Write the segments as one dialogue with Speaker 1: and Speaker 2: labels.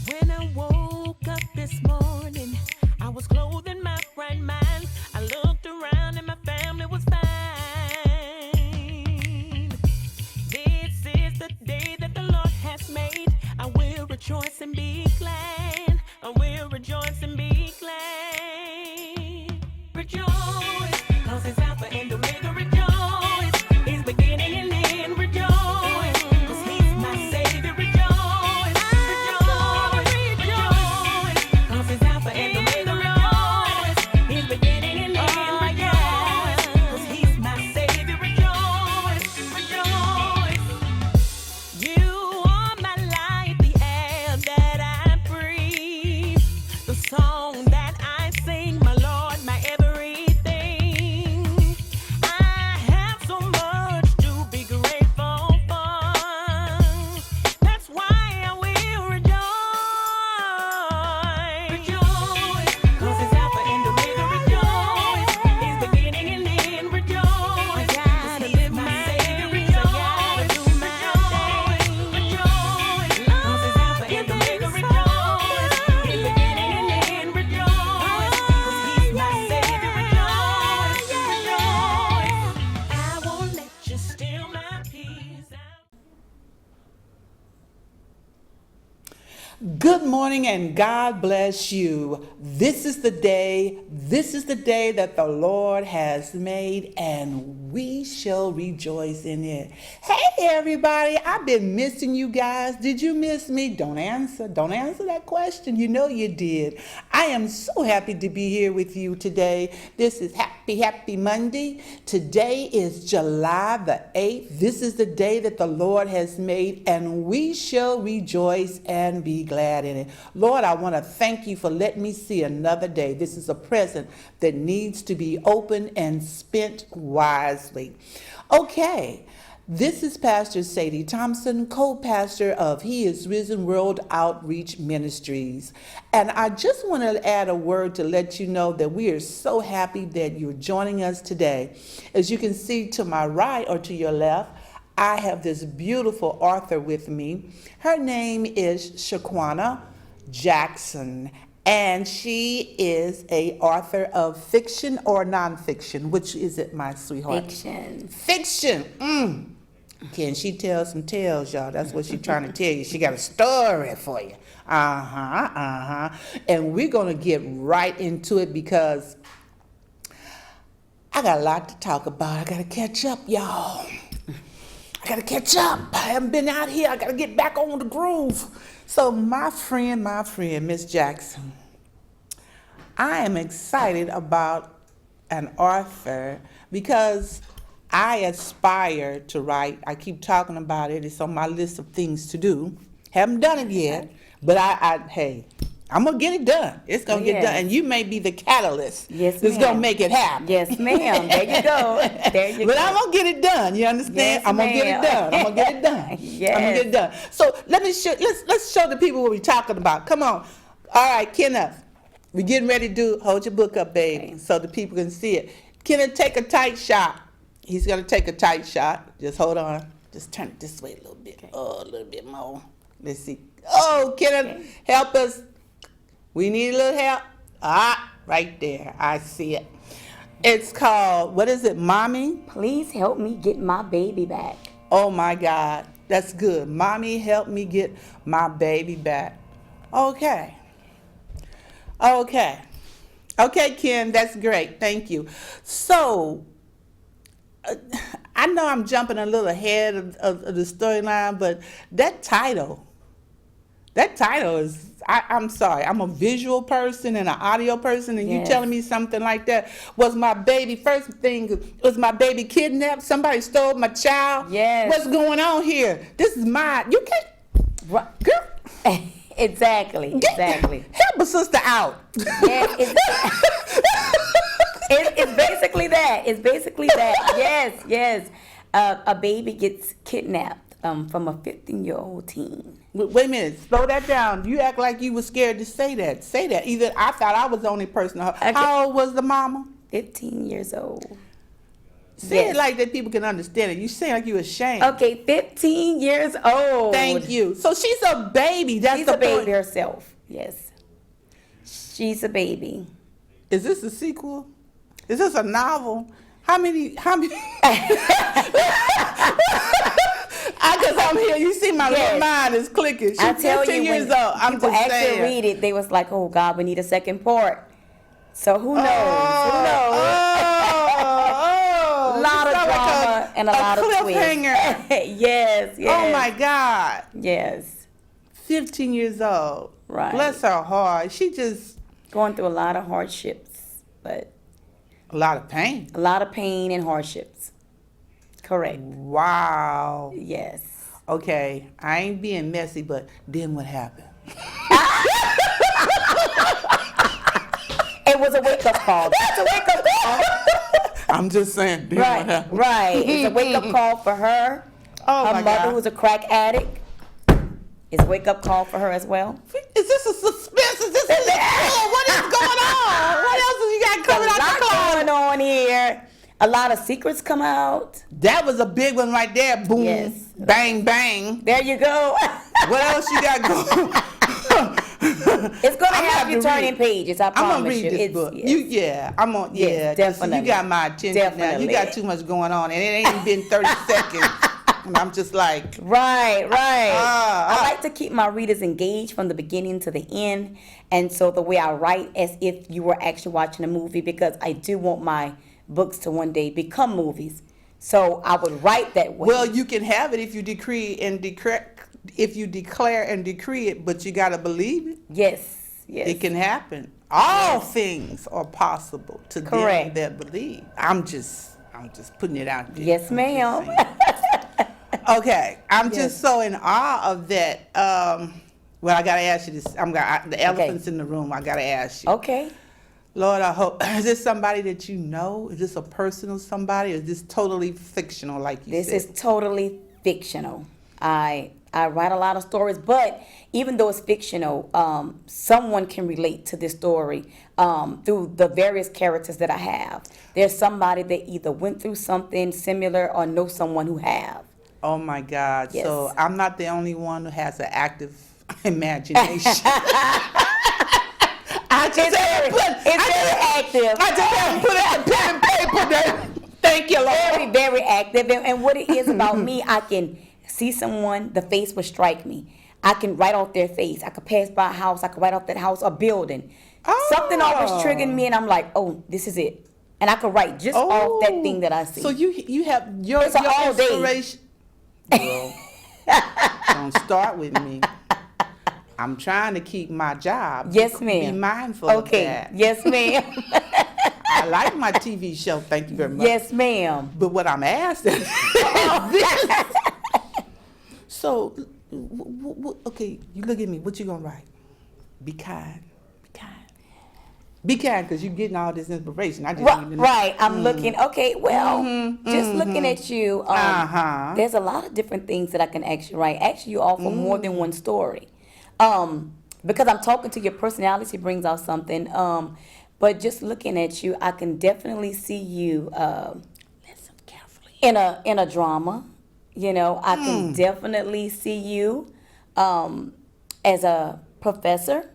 Speaker 1: When I woke up this morning, I was clothed in my right mind. I looked around and my family was fine. This is the day that the Lord has made. I will rejoice and be glad. I will rejoice and be glad. Rejoice, cause it's Alpha and Omega. Rejoice, He's beginning and end. Rejoice, cause He's my Savior. Rejoice, rejoice, cause it's Alpha and Omega. Rejoice, He's beginning and end. Rejoice, cause He's my Savior. Rejoice, rejoice. You are my life, the air that I breathe, the song that I sing, my Lord, my everything. I have so much to be grateful for. That's why I will rejoice. Rejoice, cause it's Alpha and Omega. Rejoice, He's beginning and end. Rejoice, I gotta live my Savior. Rejoice, do my thing. Rejoice, cause it's Alpha and Omega. Rejoice, He's beginning and end. Rejoice, cause He's my Savior. Rejoice, rejoice. I won't let you steal my peace.
Speaker 2: Good morning and God bless you. This is the day that the Lord has made, and we shall rejoice in it. Hey everybody, I've been missing you guys. Did you miss me? Don't answer that question. You know you did. I am so happy to be here with you today. This is Happy Monday. Today is July the 8th. This is the day that the Lord has made, and we shall rejoice and be glad in it. Lord, I want to thank you for letting me see another day. This is a present that needs to be opened and spent wisely. Okay. This is Pastor Sadie Thompson, co-pastor of He is Risen World Outreach Ministries. And I just want to add a word to let you know that we are so happy that you're joining us today. As you can see to my right or to your left, I have this beautiful author with me. Her name is Shaquana Jackson. And she is an author of fiction or nonfiction. Which is it, my sweetheart?
Speaker 3: Fiction.
Speaker 2: Fiction. Can she tell some tales, y'all? That's what she's trying to tell you. She got a story for you. And we're going to get right into it because I got a lot to talk about. I got to catch up, y'all. I got to catch up. I haven't been out here. I got to get back on the groove. So my friend, Miss Jackson, I am excited about an author because I aspire to write. I keep talking about it. It's on my list of things to do. Haven't done it yet, but hey, I'm going to get it done. It's going to get done. And you may be the catalyst that's going to make it happen.
Speaker 3: Yes, ma'am. There you go.
Speaker 2: But I'm going to get it done. You understand?
Speaker 3: Yes,
Speaker 2: I'm going to get it done. I'm going to get it done.
Speaker 3: Yes.
Speaker 2: I'm going to get it done. So let's show the people what we're talking about. Come on. All right, Kenneth. We're getting ready to do, hold your book up, baby,
Speaker 3: Okay.
Speaker 2: so the people can see it. Kenneth, take a tight shot. He's going to take a tight shot. Just hold on. Just turn it this way a little bit.
Speaker 3: Okay.
Speaker 2: Oh, a little bit more. Let's see. Oh, Kenneth, help us. We need a little help. Right there. I see it. It's called, what is it, Mommy?
Speaker 3: Please help me get my baby back.
Speaker 2: Oh, my God. That's good. Mommy, help me get my baby back. Okay, Ken, that's great. Thank you. So, I know I'm jumping a little ahead of the storyline, but that title is, I'm sorry, I'm a visual person and an audio person, and you
Speaker 3: Yes.
Speaker 2: telling me something like that. Was my baby kidnapped? Somebody stole my child?
Speaker 3: Yes.
Speaker 2: What's going on here? This is mine. You can't, girl,
Speaker 3: Exactly.
Speaker 2: help a sister out.
Speaker 3: Yeah, it's basically that. Yes. A baby gets kidnapped from a 15-year-old teen.
Speaker 2: Wait a minute, slow that down. You act like you were scared to say that. Say that. Either I thought I was the only person.
Speaker 3: Okay.
Speaker 2: How old was the mama?
Speaker 3: 15 years old.
Speaker 2: Say
Speaker 3: Yes.
Speaker 2: it like that people can understand it. You saying like you ashamed.
Speaker 3: Okay, 15 years old.
Speaker 2: Thank you. So she's a baby. That's
Speaker 3: She's
Speaker 2: the
Speaker 3: a baby
Speaker 2: point.
Speaker 3: herself. Yes. She's a baby.
Speaker 2: Is this a sequel? Is this a novel? How many? Because I'm here. You see my
Speaker 3: Yes.
Speaker 2: little mind is clicking. She's
Speaker 3: I tell
Speaker 2: 15
Speaker 3: you,
Speaker 2: years
Speaker 3: when
Speaker 2: old. I'm
Speaker 3: people
Speaker 2: just
Speaker 3: actually
Speaker 2: saying.
Speaker 3: read it, they was like, "Oh God, we need a second part." So who knows? Who knows?
Speaker 2: Oh,
Speaker 3: A lot of
Speaker 2: you sound like
Speaker 3: drama and a lot of
Speaker 2: cliffhanger.
Speaker 3: twists. yes, yes.
Speaker 2: Oh my God.
Speaker 3: Yes.
Speaker 2: 15 years old.
Speaker 3: Right.
Speaker 2: Bless her heart. She just
Speaker 3: Going through a lot of hardships, but
Speaker 2: a lot of pain.
Speaker 3: a lot of pain and hardships. Correct.
Speaker 2: Wow.
Speaker 3: Yes.
Speaker 2: Okay, I ain't being messy, but then what happened?
Speaker 3: It was a wake up call. That's a wake up call.
Speaker 2: I'm just saying. Then what
Speaker 3: Right,
Speaker 2: happened?
Speaker 3: right. It's a wake up call for her.
Speaker 2: Oh
Speaker 3: Her
Speaker 2: my
Speaker 3: mother,
Speaker 2: God.
Speaker 3: who's a crack addict, is a wake up call for her as well.
Speaker 2: Is this a suspense? Is this a what is going on? What else have you got
Speaker 3: A
Speaker 2: coming out the
Speaker 3: lot
Speaker 2: closet?
Speaker 3: going on here. A lot of secrets come out.
Speaker 2: That was a big one right there. Boom.
Speaker 3: Yes.
Speaker 2: Bang, bang.
Speaker 3: There you go.
Speaker 2: What else you got going?
Speaker 3: It's gonna
Speaker 2: I'm
Speaker 3: have
Speaker 2: gonna
Speaker 3: you
Speaker 2: have to
Speaker 3: turning pages. I
Speaker 2: I'm
Speaker 3: promise
Speaker 2: gonna read
Speaker 3: you.
Speaker 2: this
Speaker 3: It's,
Speaker 2: book.
Speaker 3: yes.
Speaker 2: I'm on.
Speaker 3: Yes,
Speaker 2: Yeah, 'cause
Speaker 3: definitely.
Speaker 2: You got my attention now.
Speaker 3: Definitely.
Speaker 2: You got too much going on, and it ain't been 30 seconds. And I'm just like,
Speaker 3: Right.
Speaker 2: Ah,
Speaker 3: I like to keep my readers engaged from the beginning to the end, and so the way I write as if you were actually watching a movie, because I do want my books to one day become movies. So I would write that way.
Speaker 2: well, you can have it if you decree and declare, if you declare and decree it, but you gotta believe it.
Speaker 3: yes.
Speaker 2: It can happen. All things are possible to them
Speaker 3: Correct.
Speaker 2: that believe. I'm just putting it out there.
Speaker 3: Yes,
Speaker 2: I'm just
Speaker 3: ma'am.
Speaker 2: saying. Okay, I'm
Speaker 3: Yes.
Speaker 2: just so in awe of that. Well, I gotta ask you this. The elephant's in the room. I gotta ask you.
Speaker 3: Okay.
Speaker 2: Lord, I hope is this somebody that you know? Is this a personal somebody, or is this totally fictional, like you
Speaker 3: This
Speaker 2: said?
Speaker 3: is totally fictional. I write a lot of stories, but even though it's fictional, someone can relate to this story through the various characters that I have. There's somebody that either went through something similar or know someone who have.
Speaker 2: Oh my God!
Speaker 3: Yes.
Speaker 2: So I'm not the only one who has an active imagination. I just haven't put.
Speaker 3: It's very active.
Speaker 2: I just haven't put out pen and paper there. Thank you, Lord.
Speaker 3: Very, very active. And what it is about me, I can see someone, the face will strike me. I can write off their face. I could pass by a house. I could write off that house or building. Something always triggered me, and I'm like, oh, this is it. And I could write just off that thing that I see.
Speaker 2: So you have your
Speaker 3: It's an all day.
Speaker 2: inspiration. Well, don't start with me. I'm trying to keep my job.
Speaker 3: Yes, ma'am.
Speaker 2: Be mindful
Speaker 3: Okay.
Speaker 2: of that.
Speaker 3: Yes, ma'am.
Speaker 2: I like my TV show. Thank you very much.
Speaker 3: Yes, ma'am.
Speaker 2: But what I'm asking. So, okay, you look at me. What you gonna write? Be kind. Be kind. Be kind, because you're getting all this inspiration. I just need to know.
Speaker 3: Right. I'm looking. Okay. Well, just looking at you.
Speaker 2: Uh-huh.
Speaker 3: There's a lot of different things that I can actually write. Actually, you offer more than one story. Because I'm talking to your personality brings out something. But just looking at you, I can definitely see you
Speaker 2: Listen carefully.
Speaker 3: in a drama. You know, I can definitely see you as a professor.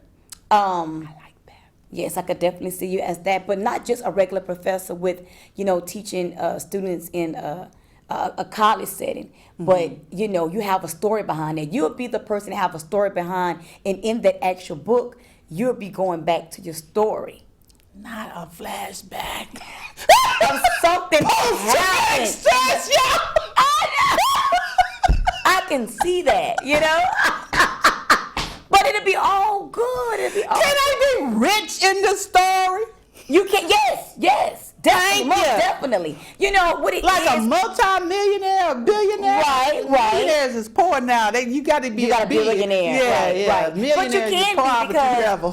Speaker 2: I like that.
Speaker 3: Yes, I could definitely see you as that, but not just a regular professor with, teaching students in a college setting. But, you have a story behind it. You'll be the person to have a story behind, and in that actual book, you'll be going back to your story.
Speaker 2: Not a flashback.
Speaker 3: Of something happened.
Speaker 2: Stress,
Speaker 3: I can see that, But it'll be all good. It'll be all
Speaker 2: Can I be rich in the story?
Speaker 3: You can, yes, definitely,
Speaker 2: Thank
Speaker 3: most
Speaker 2: you.
Speaker 3: definitely. You know what it is?
Speaker 2: Like a multi-millionaire, a billionaire?
Speaker 3: Right.
Speaker 2: Millionaires is poor now. You got to be
Speaker 3: You gotta be a
Speaker 2: billionaire.
Speaker 3: millionaire,
Speaker 2: Yeah,
Speaker 3: right. But you
Speaker 2: Millionaires is
Speaker 3: can
Speaker 2: poverty
Speaker 3: be because
Speaker 2: level.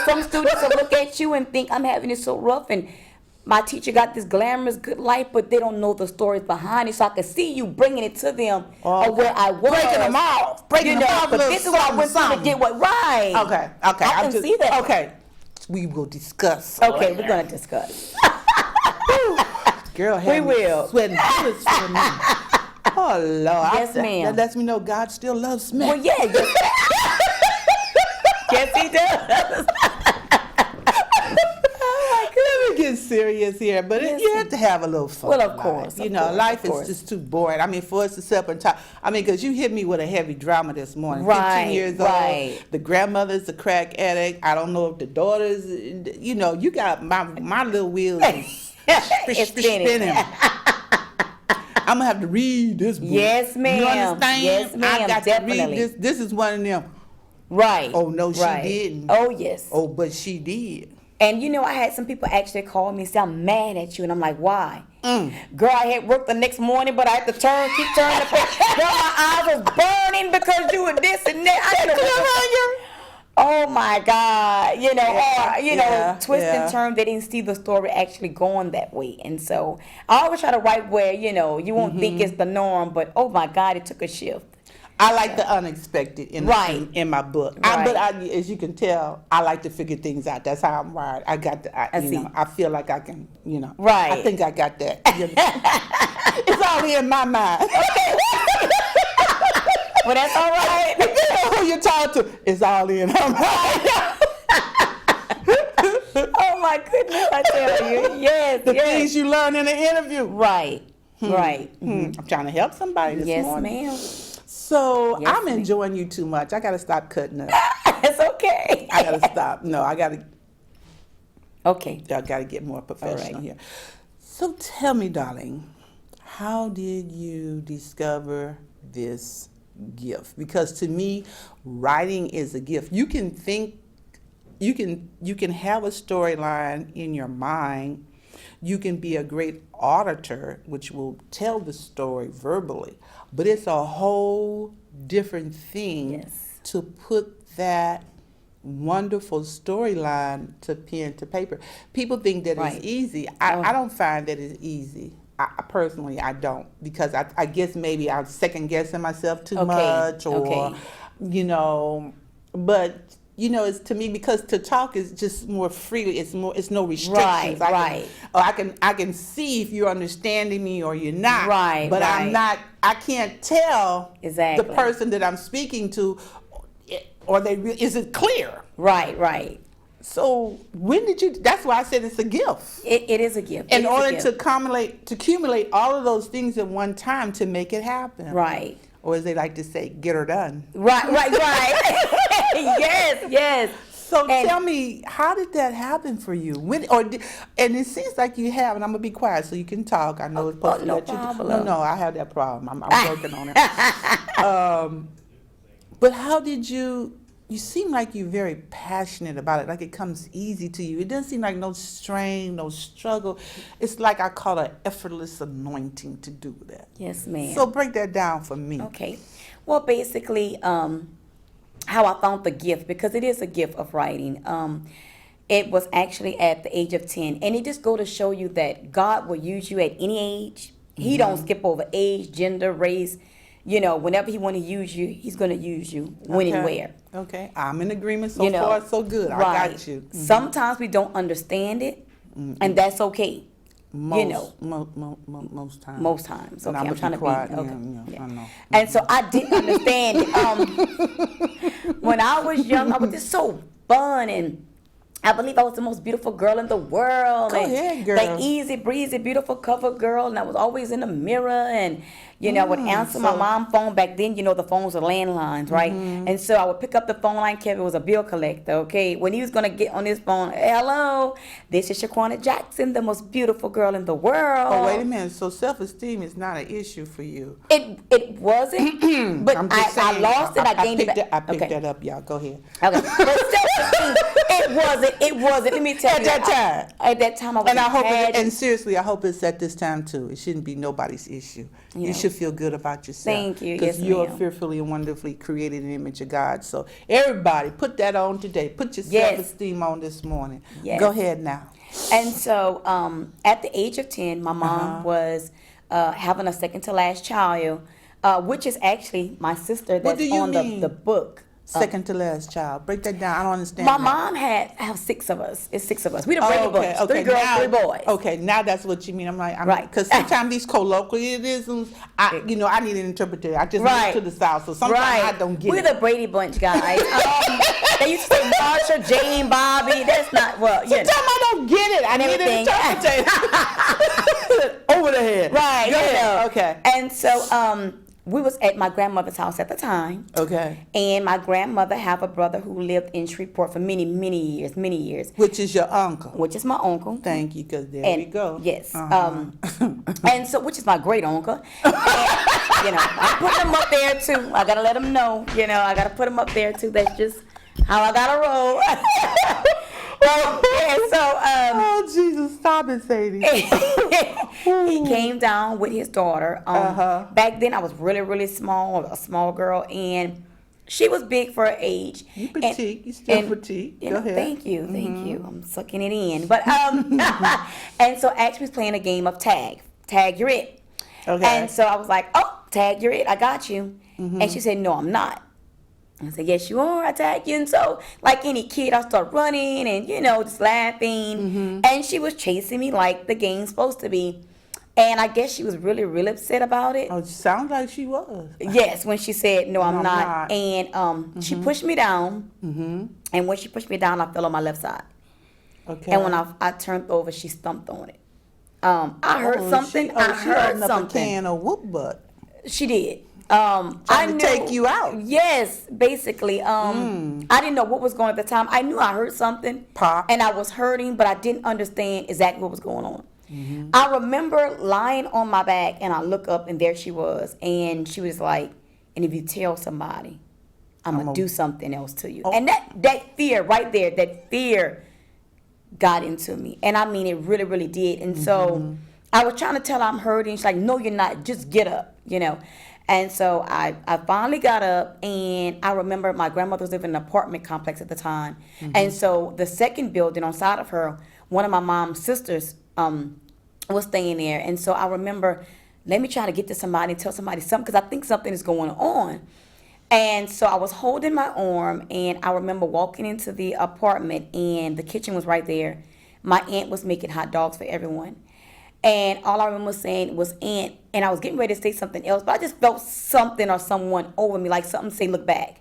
Speaker 3: some students will look at you and think I'm having it so rough, and my teacher got this glamorous good life, but they don't know the stories behind it. So I can see you bringing it to them, or where I was
Speaker 2: Breaking them off. Breaking them off a
Speaker 3: But
Speaker 2: little
Speaker 3: this is what I went through to
Speaker 2: something.
Speaker 3: get what right.
Speaker 2: Okay.
Speaker 3: I can see that.
Speaker 2: Okay. We will discuss.
Speaker 3: Okay, we're gonna discuss.
Speaker 2: Girl, have me
Speaker 3: will.
Speaker 2: sweating bullets for me. Oh, Lord.
Speaker 3: Yes, ma'am.
Speaker 2: That lets me know God still loves me.
Speaker 3: Well, yeah. Yes, he does.
Speaker 2: Let me get serious here, but
Speaker 3: Yes.
Speaker 2: you have to have a little fun.
Speaker 3: Well, of
Speaker 2: in life.
Speaker 3: course,
Speaker 2: You
Speaker 3: of
Speaker 2: know,
Speaker 3: course,
Speaker 2: life
Speaker 3: of course.
Speaker 2: is just too boring. I mean, for us to sit up and talk. I mean, because you hit me with a heavy drama this morning.
Speaker 3: Right,
Speaker 2: 15 years
Speaker 3: right.
Speaker 2: old. The grandmother's a crack addict. I don't know if the daughter's. You know, you got my little wheels
Speaker 3: It's spinning.
Speaker 2: I'm gonna have to read this book.
Speaker 3: Yes, ma'am.
Speaker 2: You understand?
Speaker 3: Yes, ma'am,
Speaker 2: I got to
Speaker 3: definitely.
Speaker 2: read this. This is one of them.
Speaker 3: Right.
Speaker 2: Oh, no, she
Speaker 3: right.
Speaker 2: didn't.
Speaker 3: Oh, yes.
Speaker 2: Oh, but she did.
Speaker 3: And you know, I had some people actually call me and say, I'm mad at you. And I'm like, why?
Speaker 2: Mm.
Speaker 3: Girl, I had work the next morning, but I had to keep turning the page. Girl, my eyes was burning because you were this and that. Oh my God. You know,
Speaker 2: Yeah,
Speaker 3: or, you know,
Speaker 2: yeah,
Speaker 3: twist
Speaker 2: yeah.
Speaker 3: and turn, they didn't see the story actually going that way. And so I always try to write where, you know, you won't think
Speaker 2: Mm-hmm.
Speaker 3: it's the norm, but oh my God, it took a shift.
Speaker 2: I like the unexpected in,
Speaker 3: Right.
Speaker 2: in my book.
Speaker 3: Right.
Speaker 2: But as you can tell, I like to figure things out. That's how I'm wired. I got the,
Speaker 3: I
Speaker 2: you
Speaker 3: see.
Speaker 2: know, I feel like I can, you know.
Speaker 3: Right.
Speaker 2: I think I got that. You know. It's all in my mind.
Speaker 3: Well, that's all right.
Speaker 2: Who you talk to, it's all in her mind.
Speaker 3: Oh my goodness, I tell you. Yes,
Speaker 2: The
Speaker 3: yes.
Speaker 2: things you learn in the interview.
Speaker 3: Right, right.
Speaker 2: I'm trying to help somebody this
Speaker 3: Yes,
Speaker 2: morning.
Speaker 3: ma'am.
Speaker 2: So
Speaker 3: Yes,
Speaker 2: I'm
Speaker 3: ma'am.
Speaker 2: enjoying you too much. I got to stop cutting up.
Speaker 3: It's okay.
Speaker 2: I got to stop. No, I got
Speaker 3: Okay.
Speaker 2: to get more professional
Speaker 3: All right.
Speaker 2: here. So tell me, darling, how did you discover this gift? Because to me, writing is a gift. You can think, you can have a storyline in your mind. You can be a great auditor, which will tell the story verbally, but it's a whole different thing
Speaker 3: Yes.
Speaker 2: to put that wonderful storyline to pen to paper. People think that
Speaker 3: Right.
Speaker 2: it's easy.
Speaker 3: Oh.
Speaker 2: I don't find that it's easy. I personally, I don't, because I guess maybe I'm second guessing myself too
Speaker 3: Okay,
Speaker 2: much, or
Speaker 3: okay.
Speaker 2: you know, but you know, it's to me, because to talk is just more freely. It's no restrictions.
Speaker 3: Right,
Speaker 2: I can see if you're understanding me or you're not.
Speaker 3: Right,
Speaker 2: But
Speaker 3: right.
Speaker 2: I'm not. I can't tell
Speaker 3: Exactly.
Speaker 2: the person that I'm speaking to, or is it clear?
Speaker 3: Right, right.
Speaker 2: So when did you? That's why I said it's a gift.
Speaker 3: It is a gift. It
Speaker 2: In
Speaker 3: is a
Speaker 2: order
Speaker 3: gift.
Speaker 2: to accumulate all of those things at one time to make it happen.
Speaker 3: Right.
Speaker 2: Or as they like to say, get her done.
Speaker 3: Right, right, right. Yes, yes.
Speaker 2: So
Speaker 3: And-
Speaker 2: tell me, how did that happen for you? And it seems like you have, and I'm gonna be quiet so you can talk. I know it's supposed to
Speaker 3: no
Speaker 2: let you.
Speaker 3: problem.
Speaker 2: No, I have that problem. I'm working on it. But how did you? You seem like you're very passionate about it. Like it comes easy to you. It doesn't seem like no strain, no struggle. It's like I call it effortless anointing to do that.
Speaker 3: Yes, ma'am.
Speaker 2: So break that down for me.
Speaker 3: Okay. Well, basically, how I found the gift, because it is a gift of writing. It was actually at the age of 10. And it just go to show you that God will use you at any age. He don't skip over age, gender, race. You know, whenever he want to use you, he's going to use you when and
Speaker 2: Okay.
Speaker 3: where.
Speaker 2: Okay, I'm in agreement. So
Speaker 3: You know,
Speaker 2: far, so good. I
Speaker 3: right.
Speaker 2: got you. Mhm.
Speaker 3: Sometimes we don't understand it, and that's okay.
Speaker 2: Most,
Speaker 3: know.
Speaker 2: most times.
Speaker 3: Most times.
Speaker 2: And
Speaker 3: Okay,
Speaker 2: I'ma
Speaker 3: I'm trying
Speaker 2: be
Speaker 3: to
Speaker 2: quiet.
Speaker 3: be okay.
Speaker 2: Yeah, I know.
Speaker 3: And so I didn't understand it. When I was young, I was just so fun, and I believe I was the most beautiful girl in the world.
Speaker 2: Go
Speaker 3: and
Speaker 2: ahead, girl.
Speaker 3: Like easy breezy, beautiful cover girl, and I was always in the mirror, and you know, I would answer my
Speaker 2: so-
Speaker 3: mom's phone. Back then, you know, the phones were landlines, right? And so I would pick up the phone line. Kevin was a bill collector, okay? When he was gonna get on his phone, hello, this is Shaquana Jackson, the most beautiful girl in the world.
Speaker 2: Oh, wait a minute. So self-esteem is not an issue for you.
Speaker 3: It wasn't, but
Speaker 2: I'm just
Speaker 3: I
Speaker 2: saying,
Speaker 3: lost it. I gained it
Speaker 2: picked
Speaker 3: back.
Speaker 2: I picked
Speaker 3: Okay.
Speaker 2: that up, y'all. Go ahead.
Speaker 3: Okay. But self-esteem, it wasn't. Let me tell
Speaker 2: At
Speaker 3: you.
Speaker 2: that time.
Speaker 3: At that time, I was
Speaker 2: And I hope,
Speaker 3: had-
Speaker 2: and seriously, I hope it's at this time too. It shouldn't be nobody's issue.
Speaker 3: Yeah.
Speaker 2: You should feel good about yourself.
Speaker 3: Thank you.
Speaker 2: Because
Speaker 3: Yes,
Speaker 2: you're
Speaker 3: ma'am.
Speaker 2: fearfully and wonderfully created in the image of God. So everybody, put that on today. Put your
Speaker 3: Yes.
Speaker 2: self-esteem on this morning.
Speaker 3: Yes.
Speaker 2: Go ahead now.
Speaker 3: And so, at the age of 10, my mom
Speaker 2: Uh-huh.
Speaker 3: was having a second to last child, which is actually my sister
Speaker 2: What
Speaker 3: that's
Speaker 2: do you
Speaker 3: on
Speaker 2: mean?
Speaker 3: the book.
Speaker 2: Second to last child. Break that down. I don't understand.
Speaker 3: My
Speaker 2: that.
Speaker 3: mom have 6 of us. It's 6 of us. We the Brady Bunch. 3 girls,
Speaker 2: now,
Speaker 3: 3 boys.
Speaker 2: Okay, now that's what you mean. I'm like,
Speaker 3: Right.
Speaker 2: Because sometimes these colloquialisms, I need an interpreter. I just
Speaker 3: Right.
Speaker 2: moved to the South, so sometimes I don't get
Speaker 3: We're
Speaker 2: it.
Speaker 3: the Brady Bunch guys. They used to say Marsha, Jane, Bobby. That's not
Speaker 2: Sometimes I don't get it. I need an interpreter. Over the head.
Speaker 3: Right.
Speaker 2: Go
Speaker 3: you
Speaker 2: ahead.
Speaker 3: know.
Speaker 2: Okay.
Speaker 3: And so we was at my grandmother's house at the time.
Speaker 2: Okay.
Speaker 3: And my grandmother have a brother who lived in Shreveport for many years,
Speaker 2: Which is your uncle?
Speaker 3: which is my uncle.
Speaker 2: Thank you, because there
Speaker 3: And
Speaker 2: we go.
Speaker 3: yes,
Speaker 2: Uh-huh.
Speaker 3: and so which is my great uncle. And, I put him up there too. I gotta let him know. I gotta put him up there too. That's just how I gotta roll.
Speaker 2: Oh, Jesus, stop it, Sadie.
Speaker 3: He came down with his daughter.
Speaker 2: Uh-huh.
Speaker 3: Back then, I was really, really small, a small girl, and she was big for her age.
Speaker 2: You petite. You still petite. Go ahead.
Speaker 3: Thank you, thank you. I'm sucking it in. But and so actually was playing a game of tag. Tag, you're it.
Speaker 2: Okay.
Speaker 3: And so I was like, oh, tag, you're it. I got you. And she said, no, I'm not. I said, yes, you are. I tagged you. And so, like any kid, I started running and, just laughing. And she was chasing me like the game's supposed to be. And I guess she was really, really upset about it.
Speaker 2: Oh, it sounds like she was.
Speaker 3: Yes, when she said, no, I'm not.
Speaker 2: not.
Speaker 3: And she pushed me down. And when she pushed me down, I fell on my left side.
Speaker 2: Okay.
Speaker 3: And when I turned over, she stumped on it. I heard something.
Speaker 2: She
Speaker 3: I heard
Speaker 2: opened up a
Speaker 3: something.
Speaker 2: can of whoop butt.
Speaker 3: She did.
Speaker 2: Trying
Speaker 3: I
Speaker 2: to
Speaker 3: knew,
Speaker 2: take you out.
Speaker 3: Yes, basically. I didn't know what was going on at the time. I knew I heard something.
Speaker 2: Pop.
Speaker 3: And I was hurting, but I didn't understand exactly what was going on. I remember lying on my back, and I look up, and there she was. And she was like, and if you tell somebody, I'm going to do something else to you.
Speaker 2: Oh.
Speaker 3: And that fear right there, that fear got into me. And I mean, it really, really did. And so I was trying to tell her I'm hurting. She's like, no, you're not. Just get up, And so I finally got up, and I remember my grandmother was living in an apartment complex at the time. And so the second building on side of her, one of my mom's sisters was staying there. And so I remember, let me try to get to somebody and tell somebody something, because I think something is going on. And so I was holding my arm, and I remember walking into the apartment, and the kitchen was right there. My aunt was making hot dogs for everyone. And all I remember saying was aunt, and I was getting ready to say something else, but I just felt something or someone over me, like something say, look back.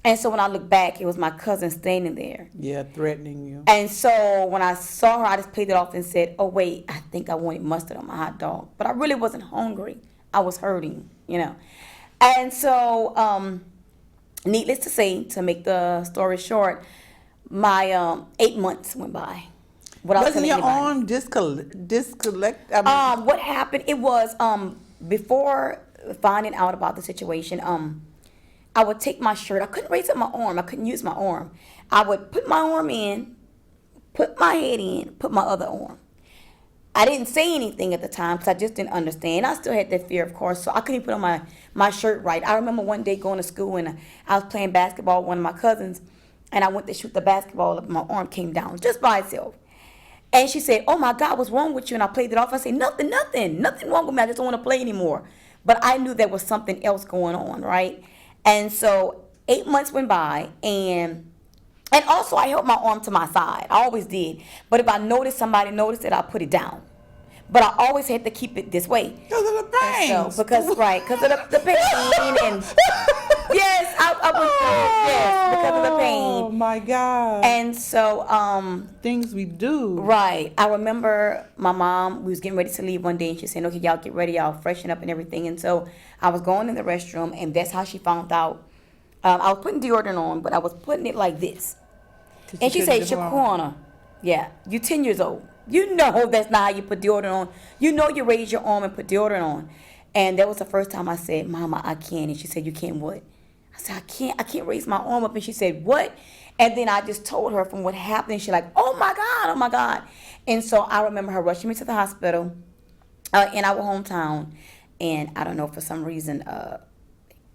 Speaker 3: And so when I looked back, it was my cousin standing there.
Speaker 2: Yeah, threatening you.
Speaker 3: And so when I saw her, I just played it off and said, oh, wait, I think I wanted mustard on my hot dog. But I really wasn't hungry. I was hurting, And so, needless to say, to make the story short, my 8 months went by.
Speaker 2: Wasn't your arm disconnect?
Speaker 3: What happened? It was before finding out about the situation. I would take my shirt. I couldn't raise up my arm. I couldn't use my arm. I would put my arm in, put my head in, put my other arm. I didn't say anything at the time because I just didn't understand. I still had that fear, of course, so I couldn't even put on my shirt right. I remember one day going to school, and I was playing basketball with one of my cousins, and I went to shoot the basketball up, and my arm came down just by itself. And she said, oh, my God, what's wrong with you? And I played it off. I said, nothing wrong with me. I just don't want to play anymore. But I knew there was something else going on, right? And so 8 months went by, and also I held my arm to my side. I always did. But if I noticed somebody noticed it, I put it down. But I always had to keep it this way.
Speaker 2: Because of the pain.
Speaker 3: So, because of the pain. And yes, I was yes, because of the pain.
Speaker 2: Oh my God.
Speaker 3: And so
Speaker 2: things we do.
Speaker 3: right. I remember my mom, we was getting ready to leave one day, and she said, okay, y'all get ready, y'all freshen up and everything. And so I was going in the restroom, and that's how she found out. I was putting deodorant on, but I was putting it like this. And she said, Shaquana, yeah, you 10 years old. You know that's not how you put deodorant on. You know you raise your arm and put deodorant on. And that was the first time I said, Mama, I can't. And she said, you can't what? I said, I can't raise my arm up. And she said, what? And then I just told her from what happened. And she's like, oh my God. And so I remember her rushing me to the hospital in our hometown. And I don't know, for some reason,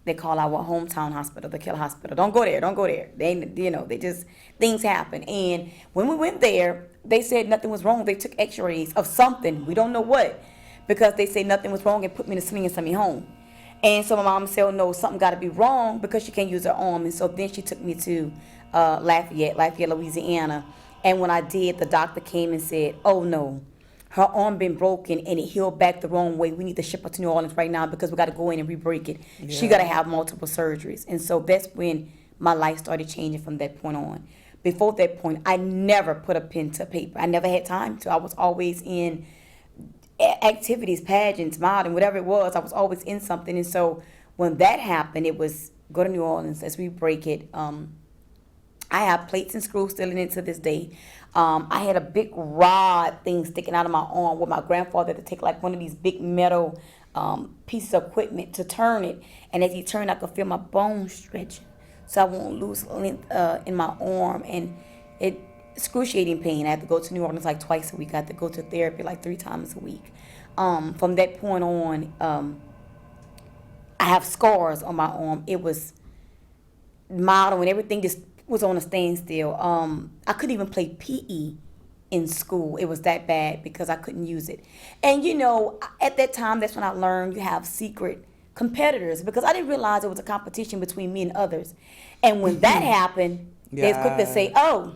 Speaker 3: they call our hometown hospital the Killer Hospital. Don't go there. They just, things happen. And when we went there, they said nothing was wrong. They took x-rays of something. We don't know what. Because they said nothing was wrong and put me in a sling and sent me home. And so my mom said, oh, no, something got to be wrong because she can't use her arm. And so then she took me to Lafayette, Louisiana. And when I did, the doctor came and said, oh, no, her arm been broken and it healed back the wrong way. We need to ship her to New Orleans right now because we got to go in and re-break it. She got to have multiple surgeries. And so that's when my life started changing from that point on. Before that point, I never put a pen to paper. I never had time to. I was always in activities, pageants, modeling, whatever it was. I was always in something. And so when that happened, it was go to New Orleans, let's re-break it. I have plates and screws still in it to this day. I had a big rod thing sticking out of my arm where my grandfather had to take like one of these big metal pieces of equipment to turn it. And as he turned, I could feel my bones stretching. So I won't lose length in my arm. And it excruciating pain. I had to go to New Orleans like twice a week. I had to go to therapy like 3 times a week. From that point on, I have scars on my arm. It was modeling, everything just was on a standstill. I couldn't even play PE in school. It was that bad because I couldn't use it. And you know, at that time, that's when I learned you have secret competitors because I didn't realize it was a competition between me and others. And when that happened, they was quick to say, oh,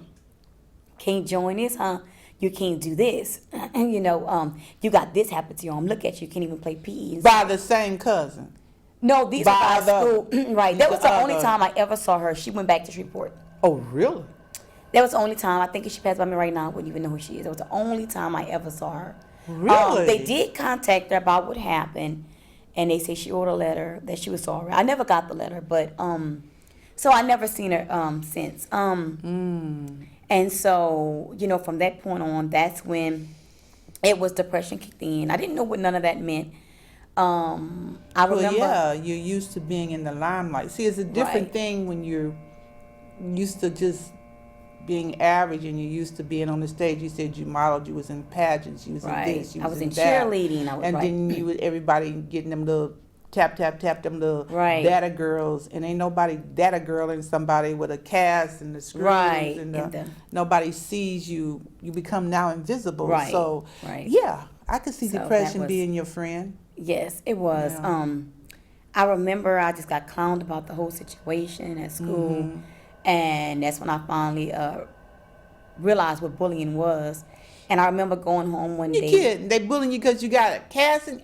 Speaker 3: can't join this, huh? You can't do this. And you know, you got this happen to your arm. Look at you, can't even play PE.
Speaker 2: By the same cousin.
Speaker 3: No, these are by school. Right. That was the only
Speaker 2: other.
Speaker 3: time I ever saw her. She went back to Shreveport.
Speaker 2: Oh, really?
Speaker 3: That was the only time. I think if she passed by me right now, I wouldn't even know who she is. That was the only time I ever saw her.
Speaker 2: Really?
Speaker 3: They did contact her about what happened, and they said she wrote a letter that she was sorry. I never got the letter, but so I never seen her since. And so, you know, from that point on, that's when it was depression kicked in. I didn't know what none of that meant. I remember.
Speaker 2: Well, yeah, you're used to being in the limelight. See, it's a different
Speaker 3: Right.
Speaker 2: thing when you're used to just being average and you're used to being on the stage. You said you modeled, you was in pageants, you was
Speaker 3: Right.
Speaker 2: in this, you
Speaker 3: I was in
Speaker 2: that.
Speaker 3: cheerleading. I was
Speaker 2: And
Speaker 3: right.
Speaker 2: then you would everybody getting them little tap, them little
Speaker 3: Right.
Speaker 2: data girls. And ain't nobody data girl and somebody with a cast and the screws.
Speaker 3: Right.
Speaker 2: And
Speaker 3: And the-
Speaker 2: nobody sees you. You become now invisible.
Speaker 3: Right.
Speaker 2: So,
Speaker 3: Right.
Speaker 2: yeah, I could see
Speaker 3: So that
Speaker 2: depression
Speaker 3: was-
Speaker 2: being your friend.
Speaker 3: Yes, it was.
Speaker 2: Yeah.
Speaker 3: I remember I just got clowned about the whole situation at school, and that's when I finally realized what bullying was. And I remember going home one
Speaker 2: You
Speaker 3: day,
Speaker 2: kidding? They bullying you because you got a cast and...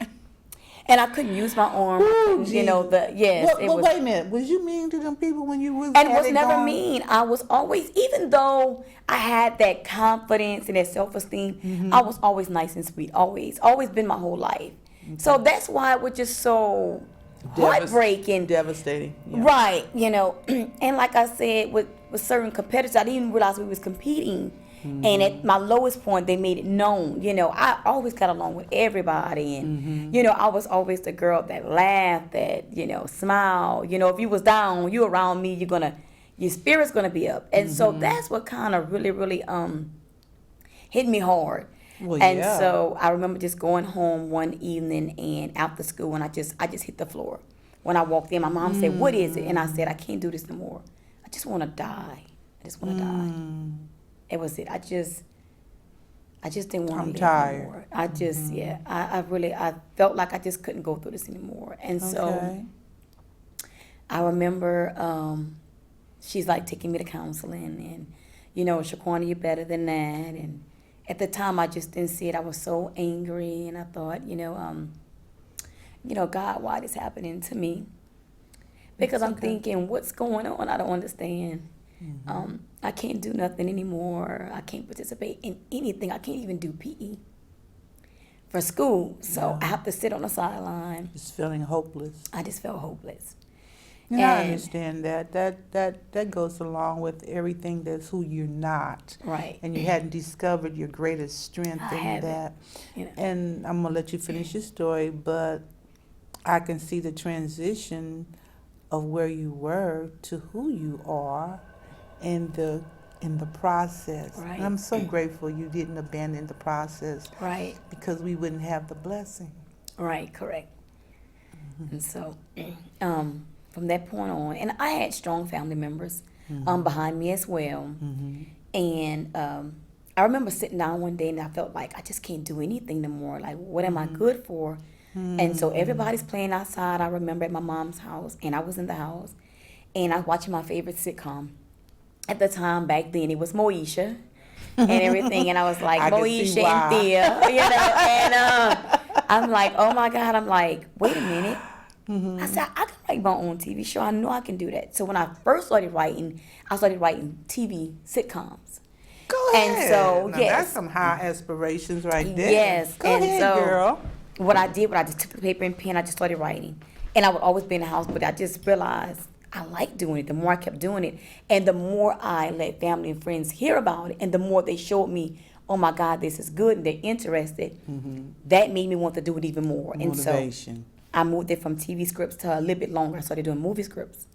Speaker 3: and I couldn't use my arm.
Speaker 2: Ooh,
Speaker 3: You know,
Speaker 2: Well,
Speaker 3: it was.
Speaker 2: wait a minute. Was you mean to them people when you was?
Speaker 3: And it
Speaker 2: had
Speaker 3: was never
Speaker 2: going?
Speaker 3: mean. I was always, even though I had that confidence and that self-esteem, I was always nice and sweet. Always been my whole life. So that's why it was just so heartbreaking.
Speaker 2: Devastating. Yeah.
Speaker 3: Right, you know, and like I said, with certain competitors, I didn't even realize we was competing. And at my lowest point, they made it known. You know, I always got along with everybody, and you know, I was always the girl that laughed, that smiled. You know, if you was down, you around me, your spirit's gonna be up. And so that's what kind of really hit me hard.
Speaker 2: Well,
Speaker 3: And
Speaker 2: yeah.
Speaker 3: so I remember just going home one evening and after school, and I just hit the floor. When I walked in, my mom said, "What is it?" And I said, "I can't do this no more. I just want to die. I just want to die." It was it. I just didn't want to
Speaker 2: I'm
Speaker 3: live
Speaker 2: tired.
Speaker 3: anymore. I just I felt like I just couldn't go through this anymore. And so
Speaker 2: Okay.
Speaker 3: I remember she's like taking me to counseling, and Shaquana, you're better than that. And at the time, I just didn't see it. I was so angry, and I thought, God, why this happening to me? Because I'm thinking, what's going on? I don't understand. I can't do nothing anymore. I can't participate in anything. I can't even do PE for school. So I have to sit on the sideline.
Speaker 2: Just feeling hopeless.
Speaker 3: I just felt hopeless.
Speaker 2: And I
Speaker 3: And-
Speaker 2: understand that. That goes along with everything that's who you're not.
Speaker 3: Right.
Speaker 2: And you hadn't discovered your greatest strength
Speaker 3: I
Speaker 2: in
Speaker 3: haven't,
Speaker 2: that.
Speaker 3: you know.
Speaker 2: And I'm gonna let you finish your story, but I can see the transition of where you were to who you are in the process.
Speaker 3: Right.
Speaker 2: And I'm so grateful you didn't abandon the process
Speaker 3: Right.
Speaker 2: because we wouldn't have the blessing.
Speaker 3: Right, correct. And so, from that point on, and I had strong family members behind me as well. And I remember sitting down one day and I felt like I just can't do anything no more. Like, what am I good for? And so everybody's playing outside. I remember at my mom's house, and I was in the house, and I was watching my favorite sitcom. At the time, back then, it was Moesha and everything, and I was like,
Speaker 2: I can see
Speaker 3: Moesha
Speaker 2: why.
Speaker 3: and Thea, you know, and I'm like, oh my God, I'm like, wait a minute. I said, I can write my own TV show. I know I can do that. So when I first started writing, I started writing TV sitcoms.
Speaker 2: Go
Speaker 3: And
Speaker 2: ahead.
Speaker 3: so,
Speaker 2: Now,
Speaker 3: yes.
Speaker 2: that's some high aspirations right there.
Speaker 3: Yes,
Speaker 2: Go
Speaker 3: and
Speaker 2: ahead,
Speaker 3: so
Speaker 2: girl.
Speaker 3: what I did, I just took the paper and pen, I just started writing. And I would always be in the house, but I just realized I like doing it. The more I kept doing it, and the more I let family and friends hear about it, and the more they showed me, oh my God, this is good, and they're interested, that made me want to do it even more. And so
Speaker 2: Motivation.
Speaker 3: I moved it from TV scripts to a little bit longer. I started doing movie scripts.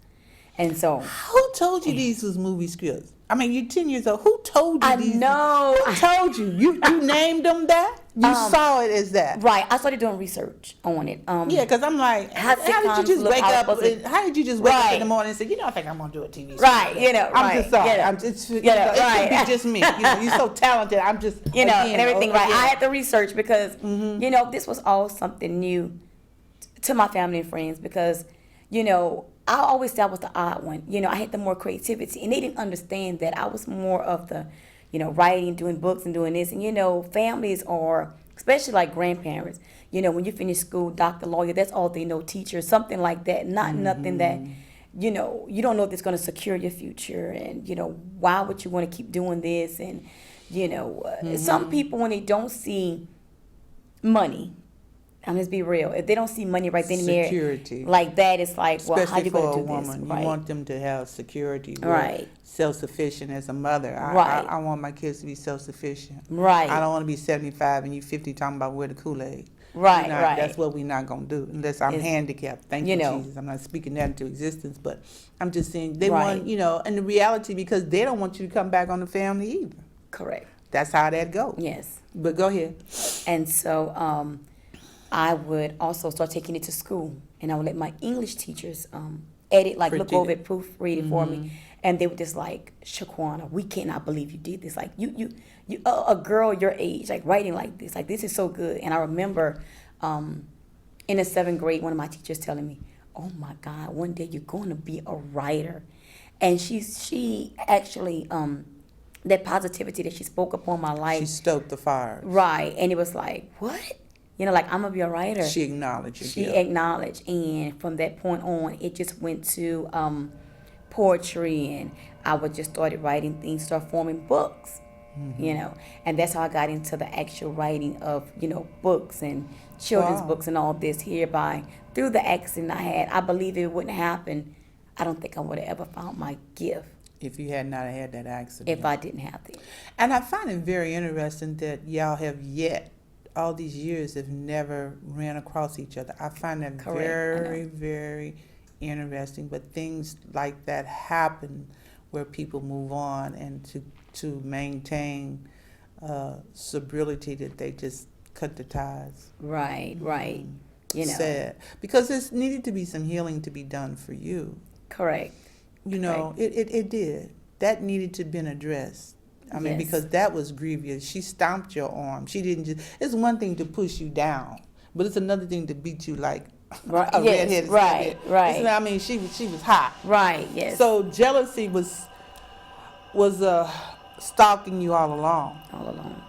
Speaker 3: And so
Speaker 2: Who told you these was movie scripts? I mean, you're 10 years old. Who told you
Speaker 3: I
Speaker 2: these?
Speaker 3: know.
Speaker 2: Who told you? You named them that? You saw it as that?
Speaker 3: Right, I started doing research on it.
Speaker 2: Yeah, because I'm like,
Speaker 3: How
Speaker 2: how did you
Speaker 3: sitcoms
Speaker 2: just
Speaker 3: look,
Speaker 2: wake
Speaker 3: how it's
Speaker 2: up?
Speaker 3: supposed to-
Speaker 2: How did you just wake up in the
Speaker 3: Right.
Speaker 2: morning and say, you know, I think I'm gonna do a TV show?
Speaker 3: Right, you know,
Speaker 2: I'm
Speaker 3: right,
Speaker 2: just sorry.
Speaker 3: you know.
Speaker 2: I'm just,
Speaker 3: You know,
Speaker 2: it
Speaker 3: right.
Speaker 2: could be just me. You know, you're so talented. I'm just,
Speaker 3: You know,
Speaker 2: again,
Speaker 3: and everything,
Speaker 2: oh,
Speaker 3: right?
Speaker 2: again.
Speaker 3: I had to research because, you know, this was all something new to my family and friends because, you know, I always said I was the odd one. You know, I had the more creativity, and they didn't understand that I was more of the, you know, writing, doing books, and doing this. And, you know, families are, especially like grandparents, you know, when you finish school, doctor, lawyer, that's all they know, teacher, something like that. Not nothing that, you know, you don't know if it's going to secure your future. And, you know, why would you want to keep doing this? And, you know, some people, when they don't see money, I'm just be real. If they don't see money right then and there,
Speaker 2: Security.
Speaker 3: like that, it's like, well, how
Speaker 2: Especially
Speaker 3: you
Speaker 2: for
Speaker 3: going
Speaker 2: a
Speaker 3: to do
Speaker 2: woman,
Speaker 3: this?
Speaker 2: you
Speaker 3: Right.
Speaker 2: want them to have security. We're
Speaker 3: Right.
Speaker 2: self-sufficient as a mother.
Speaker 3: Right.
Speaker 2: I want my kids to be self-sufficient.
Speaker 3: Right.
Speaker 2: I don't want to be 75 and you 50 talking about where the Kool-Aid.
Speaker 3: Right,
Speaker 2: We're not-
Speaker 3: right.
Speaker 2: That's what we're not gonna do unless I'm
Speaker 3: It's-
Speaker 2: handicapped. Thank
Speaker 3: you
Speaker 2: you,
Speaker 3: know.
Speaker 2: Jesus. I'm not speaking that into existence, but I'm just saying they
Speaker 3: Right.
Speaker 2: want, you know, and the reality because they don't want you to come back on the family either.
Speaker 3: Correct.
Speaker 2: That's how that goes.
Speaker 3: Yes.
Speaker 2: But go ahead.
Speaker 3: And so I would also start taking it to school, and I would let my English teachers edit, like look
Speaker 2: Critique
Speaker 3: over
Speaker 2: it.
Speaker 3: it, proofread it for me, and they were just like, Shaquana, we cannot believe you did this. Like you, a girl your age, like writing like this is so good. And I remember in the 7th grade, one of my teachers telling me, oh my God, one day you're going to be a writer. And she actually, that positivity that she spoke upon my life.
Speaker 2: She stoked the fire.
Speaker 3: Right. And it was like, what? You know, like, I'm going to be a writer.
Speaker 2: She acknowledged your
Speaker 3: She
Speaker 2: gift.
Speaker 3: acknowledged. And from that point on, it just went to poetry. And I would just started writing things, start forming books, you know. And that's how I got into the actual writing of, you know, books and children's
Speaker 2: Wow.
Speaker 3: books and all this hereby. Through the accident I had, I believe it wouldn't happen. I don't think I would have ever found my gift
Speaker 2: If you had not had that accident.
Speaker 3: if I didn't have it.
Speaker 2: And I find it very interesting that y'all have yet, all these years, have never ran across each other. I find that
Speaker 3: Correct, I
Speaker 2: very, very interesting. But things like that happen where people move on and to maintain stability that they just cut the ties.
Speaker 3: Right, right. You know,
Speaker 2: Sad. Because there's needed to be some healing to be done for you.
Speaker 3: correct.
Speaker 2: You know, it did. That needed to been addressed. I mean,
Speaker 3: Yes.
Speaker 2: because that was grievous. She stomped your arm. She didn't just. It's one thing to push you down, but it's another thing to beat you like
Speaker 3: Right,
Speaker 2: a
Speaker 3: yes,
Speaker 2: redheaded
Speaker 3: right,
Speaker 2: skinhead.
Speaker 3: right.
Speaker 2: It's- I mean, she was hot.
Speaker 3: Right, yes.
Speaker 2: So jealousy was stalking you all along
Speaker 3: all along.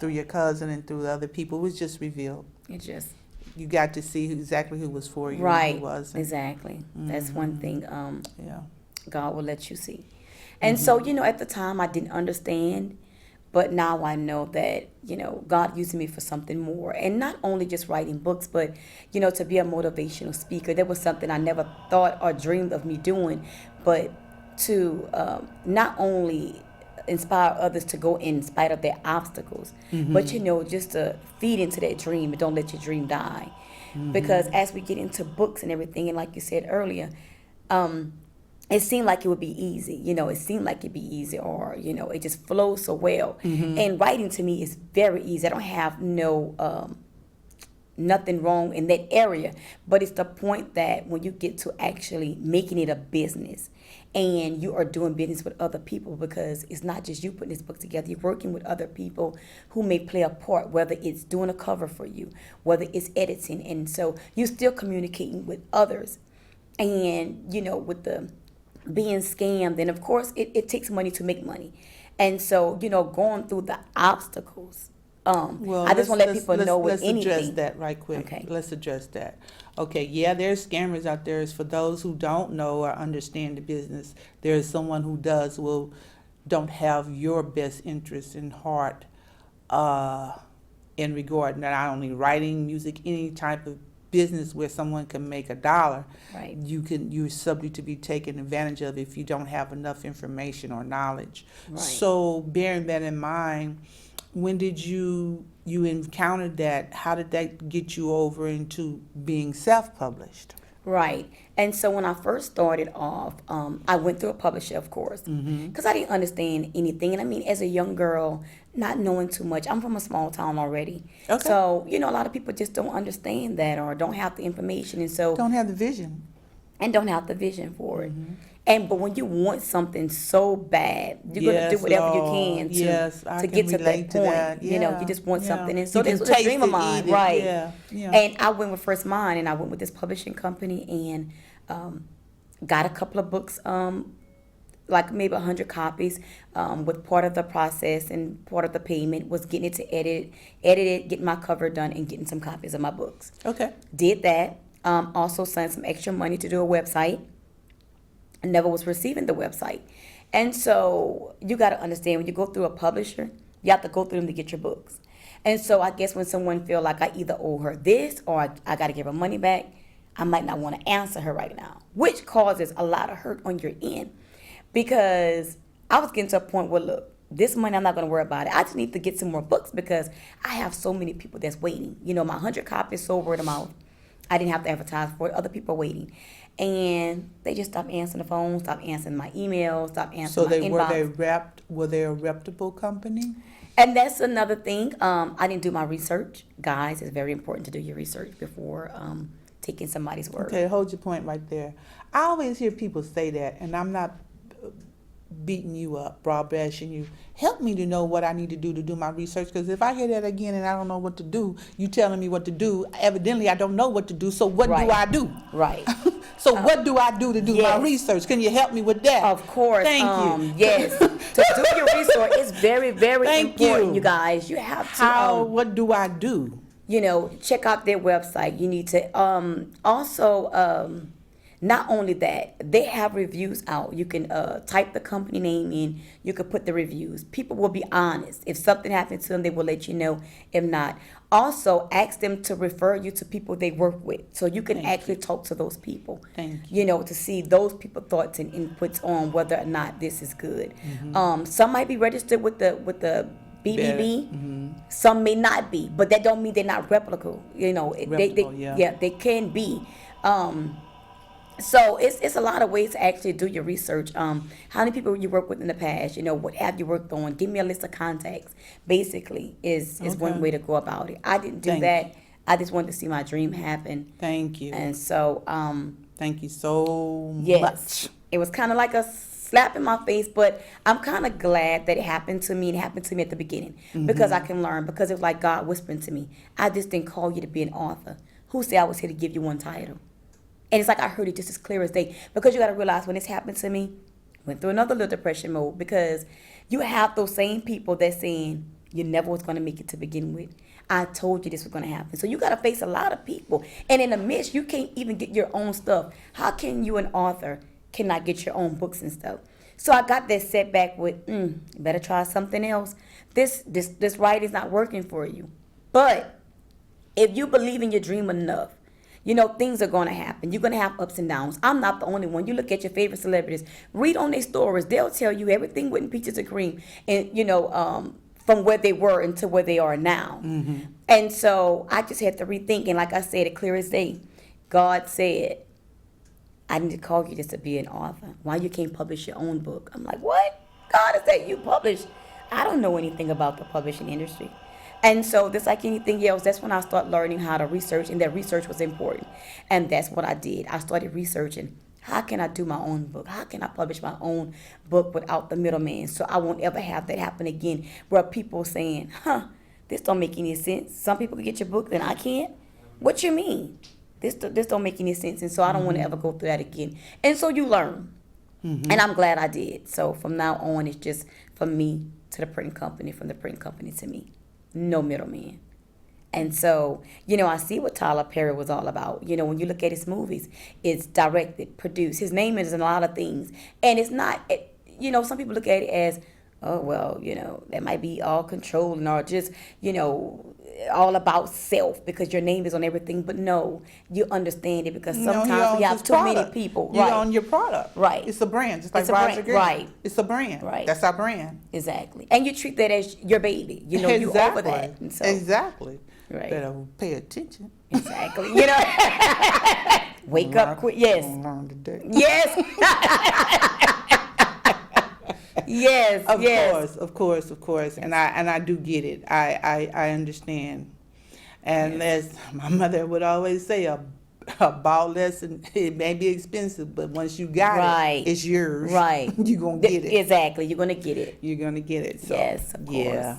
Speaker 2: through your cousin and through the other people. It was just revealed.
Speaker 3: It just
Speaker 2: You got to see exactly who was for you
Speaker 3: right.
Speaker 2: and who wasn't.
Speaker 3: Exactly. That's one thing
Speaker 2: Yeah.
Speaker 3: God will let you see. And so, you know, at the time I didn't understand, but now I know that, you know, God using me for something more. And not only just writing books, but, you know, to be a motivational speaker. That was something I never thought or dreamed of me doing, but to not only inspire others to go in spite of their obstacles, but, you know, just to feed into that dream and don't let your dream die. Because as we get into books and everything, and like you said earlier, it seemed like it would be easy. You know, it seemed like it'd be easy, or, you know, it just flows so well. And writing to me is very easy. I don't have no nothing wrong in that area. But it's the point that when you get to actually making it a business and you are doing business with other people, because it's not just you putting this book together, you're working with other people who may play a part, whether it's doing a cover for you, whether it's editing. And so you're still communicating with others. And, with the being scammed, and of course, it takes money to make money. And so, going through the obstacles.
Speaker 2: Well,
Speaker 3: I just want to let people know with
Speaker 2: let's
Speaker 3: anything.
Speaker 2: address that right quick.
Speaker 3: Okay.
Speaker 2: Let's address that. Okay, yeah, there's scammers out there. For those who don't know or understand the business, there's someone who don't have your best interest in heart in regard not only writing music, any type of business where someone can make $1.
Speaker 3: Right.
Speaker 2: You're subject to be taken advantage of if you don't have enough information or knowledge.
Speaker 3: Right.
Speaker 2: So bearing that in mind, when did you encountered that? How did that get you over into being self-published?
Speaker 3: Right. And so when I first started off, I went through a publisher, of course, because I didn't understand anything. And I mean, as a young girl, not knowing too much, I'm from a small town already.
Speaker 2: Okay.
Speaker 3: So, a lot of people just don't understand that or don't have the information. And so,
Speaker 2: Don't have the vision.
Speaker 3: and don't have the vision for it. But when you want something so bad, you're gonna do
Speaker 2: Yes,
Speaker 3: whatever you
Speaker 2: Lord.
Speaker 3: can
Speaker 2: Yes, I
Speaker 3: to
Speaker 2: can
Speaker 3: get to that
Speaker 2: relate to
Speaker 3: point.
Speaker 2: that. Yeah,
Speaker 3: You just want
Speaker 2: yeah.
Speaker 3: something, and so
Speaker 2: You can
Speaker 3: this was a
Speaker 2: taste
Speaker 3: dream of
Speaker 2: it,
Speaker 3: mine,
Speaker 2: eat it.
Speaker 3: right?
Speaker 2: Yeah, yeah.
Speaker 3: And I went with First Mind, and I went with this publishing company, and got a couple of books, like maybe 100 copies. With part of the process and part of the payment was getting it to edit it, getting my cover done, and getting some copies of my books.
Speaker 2: Okay.
Speaker 3: Did that. Also sent some extra money to do a website. I never was receiving the website. And so you got to understand, when you go through a publisher, you have to go through them to get your books. And so I guess when someone feel like I either owe her this or I got to give her money back, I might not want to answer her right now, which causes a lot of hurt on your end, because I was getting to a point where, look, this money, I'm not going to worry about it. I just need to get some more books because I have so many people that's waiting. My 100 copies sold word of mouth. I didn't have to advertise for it. Other people are waiting. And they just stopped answering the phone, stopped answering my emails, stopped answering my inbox.
Speaker 2: Were they a reputable company?
Speaker 3: And that's another thing. I didn't do my research. Guys, it's very important to do your research before taking somebody's word.
Speaker 2: Okay, hold your point right there. I always hear people say that, and I'm not beating you up, broad bashing you. Help me to know what I need to do my research, because if I hear that again and I don't know what to do, you telling me what to do, evidently I don't know what to do, so what do
Speaker 3: Right.
Speaker 2: I do?
Speaker 3: Right.
Speaker 2: So what do I do to do my
Speaker 3: yes.
Speaker 2: research? Can you help me with that?
Speaker 3: Of course.
Speaker 2: Thank you.
Speaker 3: Yes. To do your research is very, very
Speaker 2: Thank
Speaker 3: important,
Speaker 2: you.
Speaker 3: you guys. You have to
Speaker 2: What do I do?
Speaker 3: check out their website. You need to also not only that, they have reviews out. You can type the company name in. You can put the reviews. People will be honest. If something happens to them, they will let you know. If not, also ask them to refer you to people they work with, so you can actually talk to those people.
Speaker 2: Thank
Speaker 3: To see those people's thoughts and inputs on whether or not this is good. Some might be registered with the BBB. Some may not be, but that don't mean they're not replicable.
Speaker 2: Replicable, yeah.
Speaker 3: They can be. So it's a lot of ways to actually do your research. How many people you work with in the past? What have you worked on? Give me a list of contacts. Basically, is one way to go about it. I didn't do
Speaker 2: Thank
Speaker 3: that. I just wanted to see my dream happen.
Speaker 2: Thank you.
Speaker 3: And so,
Speaker 2: Thank you so
Speaker 3: yes,
Speaker 2: much.
Speaker 3: it was kind of like a slap in my face, but I'm kind of glad that it happened to me. It happened to me at the beginning because I can learn. Because it was like God whispering to me. I just didn't call you to be an author. Who said I was here to give you one title? And it's like I heard it just as clear as day. Because you got to realize when this happened to me, went through another little depression mode, because you have those same people that's saying you never was going to make it to begin with. I told you this was going to happen. So you got to face a lot of people. And in the midst, you can't even get your own stuff. How can you, an author, cannot get your own books and stuff? So I got that setback with, better try something else. This writing's not working for you. But if you believe in your dream enough, things are going to happen. You're going to have ups and downs. I'm not the only one. You look at your favorite celebrities, read on their stories. They'll tell you everything went in peaches and cream. And, from where they were into where they are now. And so I just had to rethink. And like I said, it clear as day, God said, I need to call you just to be an author. Why you can't publish your own book? I'm like, what? God has said you publish. I don't know anything about the publishing industry. And so, just like anything else, that's when I started learning how to research, and that research was important. And that's what I did. I started researching. How can I do my own book? How can I publish my own book without the middleman? So I won't ever have that happen again, where people saying, "Huh, this don't make any sense. Some people can get your book, then I can't. What you mean? This don't make any sense." And so I don't want to ever go through that again. And so you learn, and I'm glad I did. So from now on, it's just from me to the printing company, from the printing company to me. No middleman. And so, I see what Tyler Perry was all about. When you look at his movies, it's directed, produced. His name is in a lot of things. And it's not, some people look at it as, oh, well, that might be all controlling or just, all about self because your name is on everything. But no, you understand it because sometimes we have too many people.
Speaker 2: You own your product.
Speaker 3: Right.
Speaker 2: It's a brand. Just like
Speaker 3: It's a
Speaker 2: Roger
Speaker 3: brand.
Speaker 2: Gray.
Speaker 3: Right.
Speaker 2: It's a brand.
Speaker 3: Right.
Speaker 2: That's our brand.
Speaker 3: Exactly. And you treat that as your baby. You over that. And so,
Speaker 2: Exactly.
Speaker 3: Right.
Speaker 2: Better pay attention.
Speaker 3: Exactly. Wake up quick. Yes.
Speaker 2: Learn today.
Speaker 3: Yes. Yes.
Speaker 2: Of course. And I do get it. I understand. And as my mother would always say, a ball lesson, it may be expensive, but once you got it, it's yours.
Speaker 3: Right.
Speaker 2: You're going to get it.
Speaker 3: Exactly. You're going to get it.
Speaker 2: You're going to get it. So,
Speaker 3: Yes, of course.
Speaker 2: Yeah.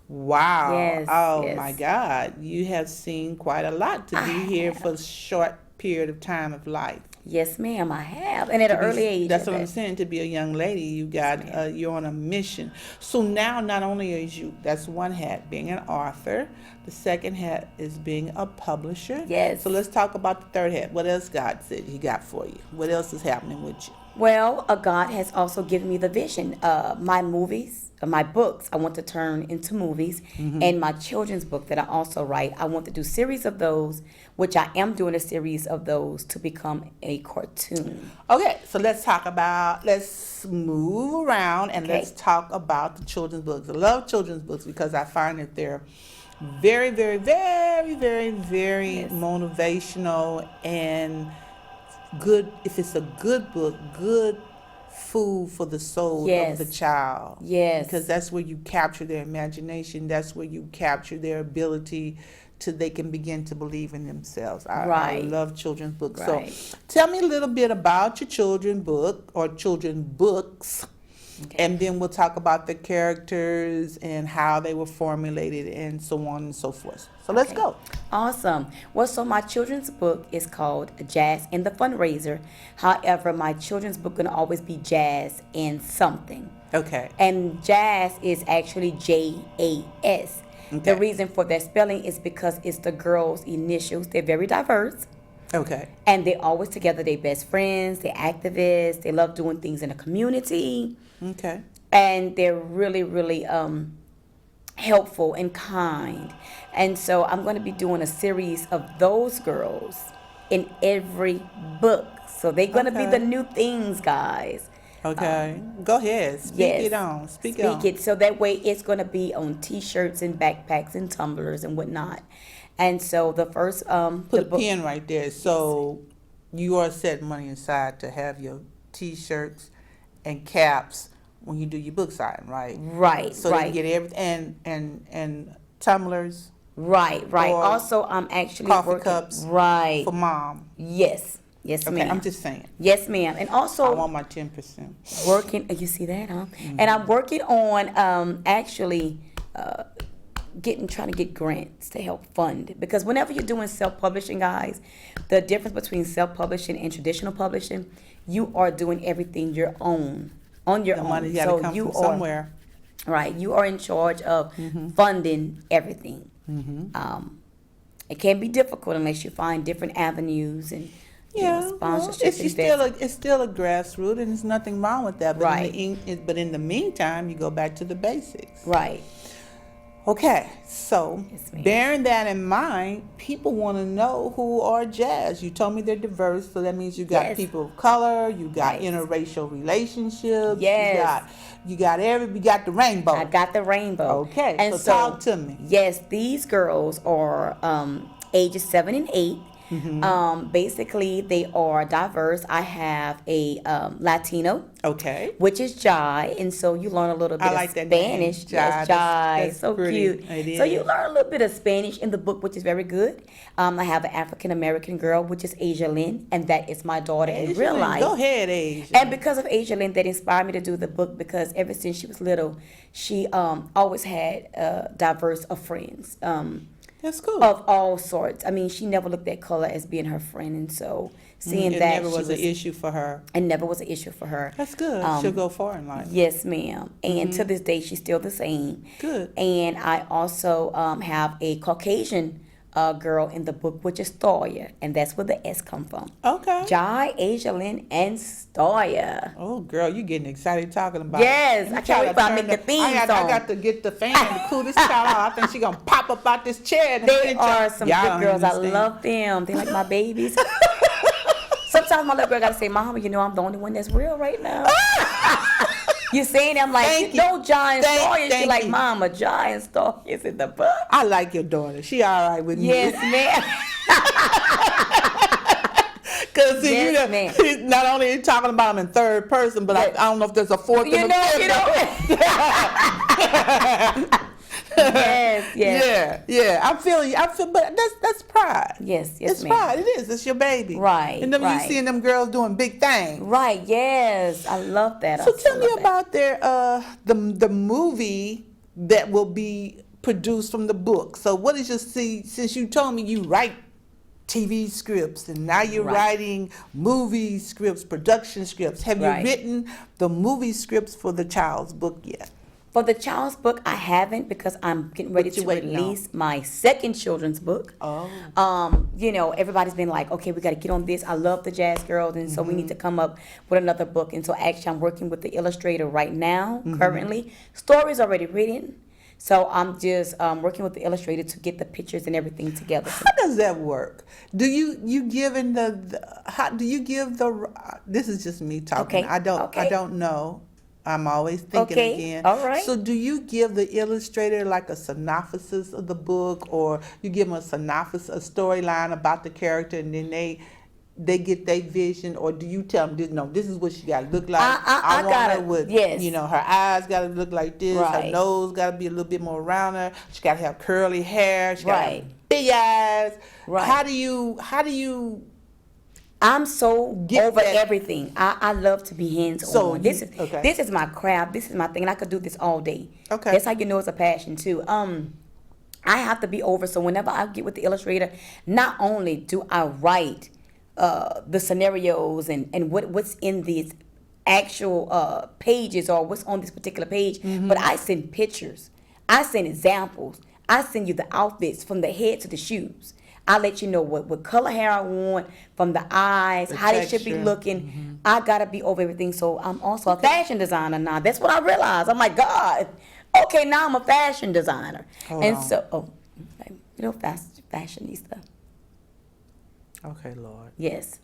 Speaker 2: Wow.
Speaker 3: Yes,
Speaker 2: Oh,
Speaker 3: yes.
Speaker 2: my God. You have seen quite a lot to be here for a short period of time of life.
Speaker 3: Yes, ma'am, I have. And at an early age.
Speaker 2: That's
Speaker 3: at
Speaker 2: what I'm
Speaker 3: that.
Speaker 2: saying. To be a young lady, you're on a mission. So now, not only is that's one hat, being an author. The second hat is being a publisher.
Speaker 3: Yes.
Speaker 2: So let's talk about the third hat. What else God said He got for you? What else is happening with you?
Speaker 3: Well, God has also given me the vision. My movies, my books, I want to turn into movies. And my children's book that I also write, I want to do series of those, which I am doing a series of those to become a cartoon.
Speaker 2: Okay, so let's move around and
Speaker 3: Okay.
Speaker 2: let's talk about the children's books. I love children's books because I find that they're very, very, very, very, very
Speaker 3: Yes.
Speaker 2: motivational and good. If it's a good book, good food for the soul
Speaker 3: Yes.
Speaker 2: of the child.
Speaker 3: Yes.
Speaker 2: Because that's where you capture their imagination. That's where you capture their ability to they can begin to believe in themselves. I
Speaker 3: Right.
Speaker 2: love children's books.
Speaker 3: Right.
Speaker 2: So tell me a little bit about your children's book or children's books.
Speaker 3: Okay.
Speaker 2: And then we'll talk about the characters and how they were formulated and so on and so forth. So let's
Speaker 3: Okay.
Speaker 2: go.
Speaker 3: Awesome. Well, so my children's book is called Jazz and the Fundraiser. However, my children's book gonna always be Jazz and something.
Speaker 2: Okay.
Speaker 3: And Jazz is actually JAS.
Speaker 2: Okay.
Speaker 3: The reason for that spelling is because it's the girls' initials. They're very diverse.
Speaker 2: Okay.
Speaker 3: And they're always together. They're best friends. They're activists. They love doing things in the community.
Speaker 2: Okay.
Speaker 3: And they're really, really helpful and kind. And so I'm going to be doing a series of those girls in every book. So they're going to be
Speaker 2: Okay.
Speaker 3: the new things, guys.
Speaker 2: Okay. Go ahead. Speak
Speaker 3: Yes.
Speaker 2: it on. Speak it
Speaker 3: Speak
Speaker 2: on.
Speaker 3: it. So that way it's going to be on T-shirts and backpacks and tumblers and whatnot. And so the first
Speaker 2: Put
Speaker 3: the
Speaker 2: a
Speaker 3: book,
Speaker 2: pin right there. So you are setting money aside to have your T-shirts and caps when you do your book signing, right?
Speaker 3: right,
Speaker 2: So
Speaker 3: right,
Speaker 2: they get everything and tumblers
Speaker 3: right.
Speaker 2: or
Speaker 3: Also, I'm actually
Speaker 2: coffee
Speaker 3: working.
Speaker 2: cups
Speaker 3: Right.
Speaker 2: for mom.
Speaker 3: Yes. Yes,
Speaker 2: Okay,
Speaker 3: ma'am.
Speaker 2: I'm just saying.
Speaker 3: Yes, ma'am. And
Speaker 2: I
Speaker 3: also
Speaker 2: want my 10%.
Speaker 3: working. You see that, huh? And I'm working on actually trying to get grants to help fund, because whenever you're doing self-publishing, guys, the difference between self-publishing and traditional publishing, you are doing everything your own on your
Speaker 2: The
Speaker 3: own.
Speaker 2: money got to
Speaker 3: So
Speaker 2: come
Speaker 3: you
Speaker 2: from
Speaker 3: are
Speaker 2: somewhere.
Speaker 3: right. You are in charge of funding everything. It can be difficult unless you find different avenues and
Speaker 2: Yeah, well,
Speaker 3: sponsorship.
Speaker 2: it's still a grassroots, and there's nothing wrong with that. But
Speaker 3: Right.
Speaker 2: but in the meantime, you go back to the basics.
Speaker 3: right.
Speaker 2: Okay, so
Speaker 3: Yes, ma'am.
Speaker 2: bearing that in mind, people want to know who are Jazz. You told me they're diverse, so that means you got
Speaker 3: Yes.
Speaker 2: people of color, you got
Speaker 3: Right.
Speaker 2: interracial relationships,
Speaker 3: Yes.
Speaker 2: you got the rainbow.
Speaker 3: I got the rainbow.
Speaker 2: Okay, so talk to me.
Speaker 3: Yes, these girls are ages 7 and 8. Basically, they are diverse. I have a Latino,
Speaker 2: Okay.
Speaker 3: which is Jai, and so you learn a little bit
Speaker 2: I like
Speaker 3: of
Speaker 2: that name,
Speaker 3: Spanish.
Speaker 2: Jai.
Speaker 3: Yes, Jai,
Speaker 2: That's
Speaker 3: so
Speaker 2: pretty.
Speaker 3: cute.
Speaker 2: It
Speaker 3: So you
Speaker 2: is.
Speaker 3: learn a little bit of Spanish in the book, which is very good. I have an African American girl, which is Asia Lynn, and that is my daughter in real life.
Speaker 2: Go ahead, Asia.
Speaker 3: And because of Asia Lynn, that inspired me to do the book because ever since she was little, she always had diverse of friends.
Speaker 2: That's cool.
Speaker 3: Of all sorts. I mean, she never looked at color as being her friend, and so seeing
Speaker 2: it
Speaker 3: that
Speaker 2: never was an issue for her.
Speaker 3: it never was an issue for her.
Speaker 2: That's good. She'll go far in life.
Speaker 3: Yes, ma'am. And to this day, she's still the same.
Speaker 2: Good.
Speaker 3: And I also have a Caucasian girl in the book, which is Stoya, and that's where the S come from.
Speaker 2: Okay.
Speaker 3: Jai, Asia Lynn, and Stoya.
Speaker 2: Oh, girl, you getting excited talking about
Speaker 3: Yes,
Speaker 2: it.
Speaker 3: I can't wait for I make the theme
Speaker 2: I
Speaker 3: song.
Speaker 2: got to get the fan to cool this child out. I think she going to pop up out this chair. And
Speaker 3: They
Speaker 2: pinch
Speaker 3: are
Speaker 2: her.
Speaker 3: some
Speaker 2: Y'all
Speaker 3: good
Speaker 2: don't
Speaker 3: girls. I
Speaker 2: understand.
Speaker 3: love them. They like my babies. Sometimes my little girl gotta say, "Mama, you know I'm the only one that's real right now." You saying I'm like,
Speaker 2: Thank
Speaker 3: you know, Jai and
Speaker 2: Thank-
Speaker 3: Stoya. She
Speaker 2: thank
Speaker 3: like,
Speaker 2: you.
Speaker 3: Mama, Jai and Stoya is in the book.
Speaker 2: I like your daughter. She all right with
Speaker 3: Yes,
Speaker 2: me.
Speaker 3: ma'am.
Speaker 2: Because
Speaker 3: Yes, ma'am.
Speaker 2: not only are you talking about them in third person, but I don't know if there's a fourth
Speaker 3: You
Speaker 2: and a
Speaker 3: know,
Speaker 2: fifth.
Speaker 3: you know. Yes, yes.
Speaker 2: Yeah. I feel you. But that's pride.
Speaker 3: Yes,
Speaker 2: It's
Speaker 3: ma'am.
Speaker 2: pride. It is. It's your baby.
Speaker 3: Right,
Speaker 2: And then you
Speaker 3: right.
Speaker 2: seeing them girls doing big things.
Speaker 3: Right, yes. I love that.
Speaker 2: So
Speaker 3: I
Speaker 2: tell me
Speaker 3: love that.
Speaker 2: about the movie that will be produced from the book. So what is your since you told me you write TV scripts and now you're
Speaker 3: Right.
Speaker 2: writing movie scripts, production scripts. Have
Speaker 3: Right.
Speaker 2: you written the movie scripts for the child's book yet?
Speaker 3: For the child's book, I haven't because I'm getting ready
Speaker 2: What you
Speaker 3: to
Speaker 2: waiting on?
Speaker 3: release my second children's book.
Speaker 2: Oh.
Speaker 3: You know, everybody's been like, okay, we got to get on this. I love the Jazz Girls, and so we need to come up with another book. And so actually, I'm working with the illustrator right now, currently. Story's already written. So I'm just working with the illustrator to get the pictures and everything together.
Speaker 2: How does that work? Do you give in how do you give the this is just me talking.
Speaker 3: Okay,
Speaker 2: I
Speaker 3: okay.
Speaker 2: don't know. I'm always thinking
Speaker 3: Okay,
Speaker 2: again.
Speaker 3: all right.
Speaker 2: So do you give the illustrator like a synopsis of the book, or you give them a synopsis, a storyline about the character, and then they get their vision, or do you tell them, no, this is what she got to look like?
Speaker 3: I
Speaker 2: want
Speaker 3: gotta-
Speaker 2: her with,
Speaker 3: yes.
Speaker 2: you know, her eyes got to look like this, her
Speaker 3: Right.
Speaker 2: nose got to be a little bit more around her, she got to have curly hair, she got to
Speaker 3: Right.
Speaker 2: have big eyes.
Speaker 3: Right.
Speaker 2: How do you
Speaker 3: I'm so
Speaker 2: Get
Speaker 3: over
Speaker 2: that-
Speaker 3: everything. I love to be hands on.
Speaker 2: So
Speaker 3: This
Speaker 2: you-
Speaker 3: is
Speaker 2: okay.
Speaker 3: this is my craft. This is my thing, and I could do this all day.
Speaker 2: Okay.
Speaker 3: That's how you know it's a passion too. I have to be over. So whenever I get with the illustrator, not only do I write the scenarios and what's in these actual pages or what's on this particular page, but I send pictures. I send examples. I send you the outfits from the head to the shoes. I let you know what color hair I want, from the eyes,
Speaker 2: The
Speaker 3: how they should be
Speaker 2: texture.
Speaker 3: looking. I gotta be over everything. So I'm also a fashion designer now. That's what I realized. I'm like, God, okay, now I'm a fashion designer.
Speaker 2: Hold
Speaker 3: and
Speaker 2: on.
Speaker 3: so, you know, fashionista.
Speaker 2: Okay, Lord.
Speaker 3: Yes,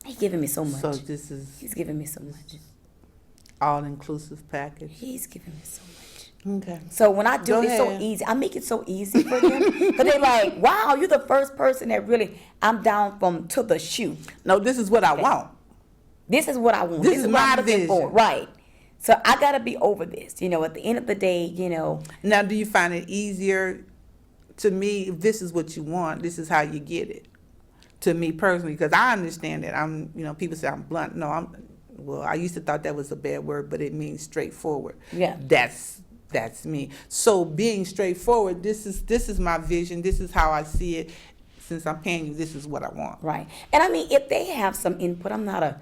Speaker 3: he's giving me so much.
Speaker 2: So this is
Speaker 3: He's giving me so much.
Speaker 2: all-inclusive package.
Speaker 3: He's giving me so much.
Speaker 2: Okay.
Speaker 3: So when I do
Speaker 2: Go
Speaker 3: it, it's so
Speaker 2: ahead.
Speaker 3: easy. I make it so easy for them. Because they're like, wow, you're the first person that really, I'm down from to the shoe.
Speaker 2: No, this is what I want.
Speaker 3: This is what I want.
Speaker 2: This
Speaker 3: This,
Speaker 2: is
Speaker 3: is what
Speaker 2: my
Speaker 3: I'm looking for.
Speaker 2: vision.
Speaker 3: Right. So I got to be over this. You know, at the end of the day, you know,
Speaker 2: Now, do you find it easier? To me, if this is what you want, this is how you get it. To me personally, because I understand that people say I'm blunt. No, I used to thought that was a bad word, but it means straightforward.
Speaker 3: Yeah.
Speaker 2: That's me. So being straightforward, this is my vision. This is how I see it. Since I'm paying you, this is what I want.
Speaker 3: right. And I mean, if they have some input, I'm not a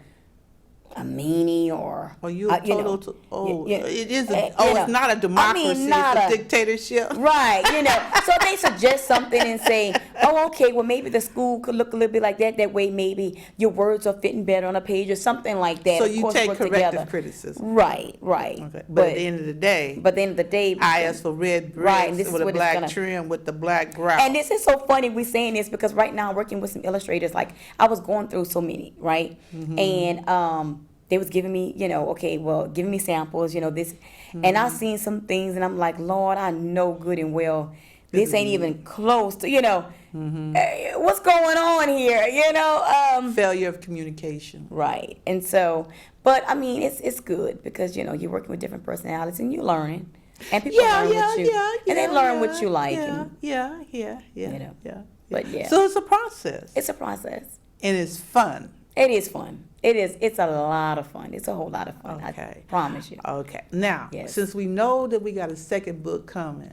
Speaker 3: meanie or.
Speaker 2: Oh, you a
Speaker 3: you know,
Speaker 2: total?
Speaker 3: yeah,
Speaker 2: It is.
Speaker 3: you
Speaker 2: It's
Speaker 3: know,
Speaker 2: not a democracy.
Speaker 3: I mean, not
Speaker 2: it's a
Speaker 3: a-
Speaker 2: dictatorship.
Speaker 3: Right, you know. So if they suggest something and say, oh, okay, well, maybe the school could look a little bit like that. That way, maybe your words are fitting better on a page or something like that.
Speaker 2: So
Speaker 3: Of
Speaker 2: you
Speaker 3: course,
Speaker 2: take
Speaker 3: work
Speaker 2: corrective
Speaker 3: together.
Speaker 2: criticism.
Speaker 3: Right, right.
Speaker 2: Okay. But at the end of the day,
Speaker 3: But at the end of the day,
Speaker 2: I asked for red bricks
Speaker 3: Right, and this is
Speaker 2: with a
Speaker 3: what it's
Speaker 2: black
Speaker 3: gonna-
Speaker 2: trim with the black grout.
Speaker 3: and this is so funny we saying this because right now I'm working with some illustrators. Like I was going through so many, right?
Speaker 2: Mm-hmm.
Speaker 3: And they was giving me, okay, well, giving me samples, this, and
Speaker 2: Mm-hmm.
Speaker 3: I seen some things, and I'm like, Lord, I know good and well This ain't even close to, hey, what's going on here,
Speaker 2: Failure of communication.
Speaker 3: Right. And so, but I mean, it's good because, you're working with different personalities and you're learning. And people learn with you. And they learn what you like.
Speaker 2: Yeah.
Speaker 3: But yeah.
Speaker 2: So it's a process.
Speaker 3: It's a process.
Speaker 2: And it's fun.
Speaker 3: It is fun. It is. It's a lot of fun. It's a whole lot of fun.
Speaker 2: Okay.
Speaker 3: I promise you.
Speaker 2: Okay. Now,
Speaker 3: Yes.
Speaker 2: since we know that we got a second book coming,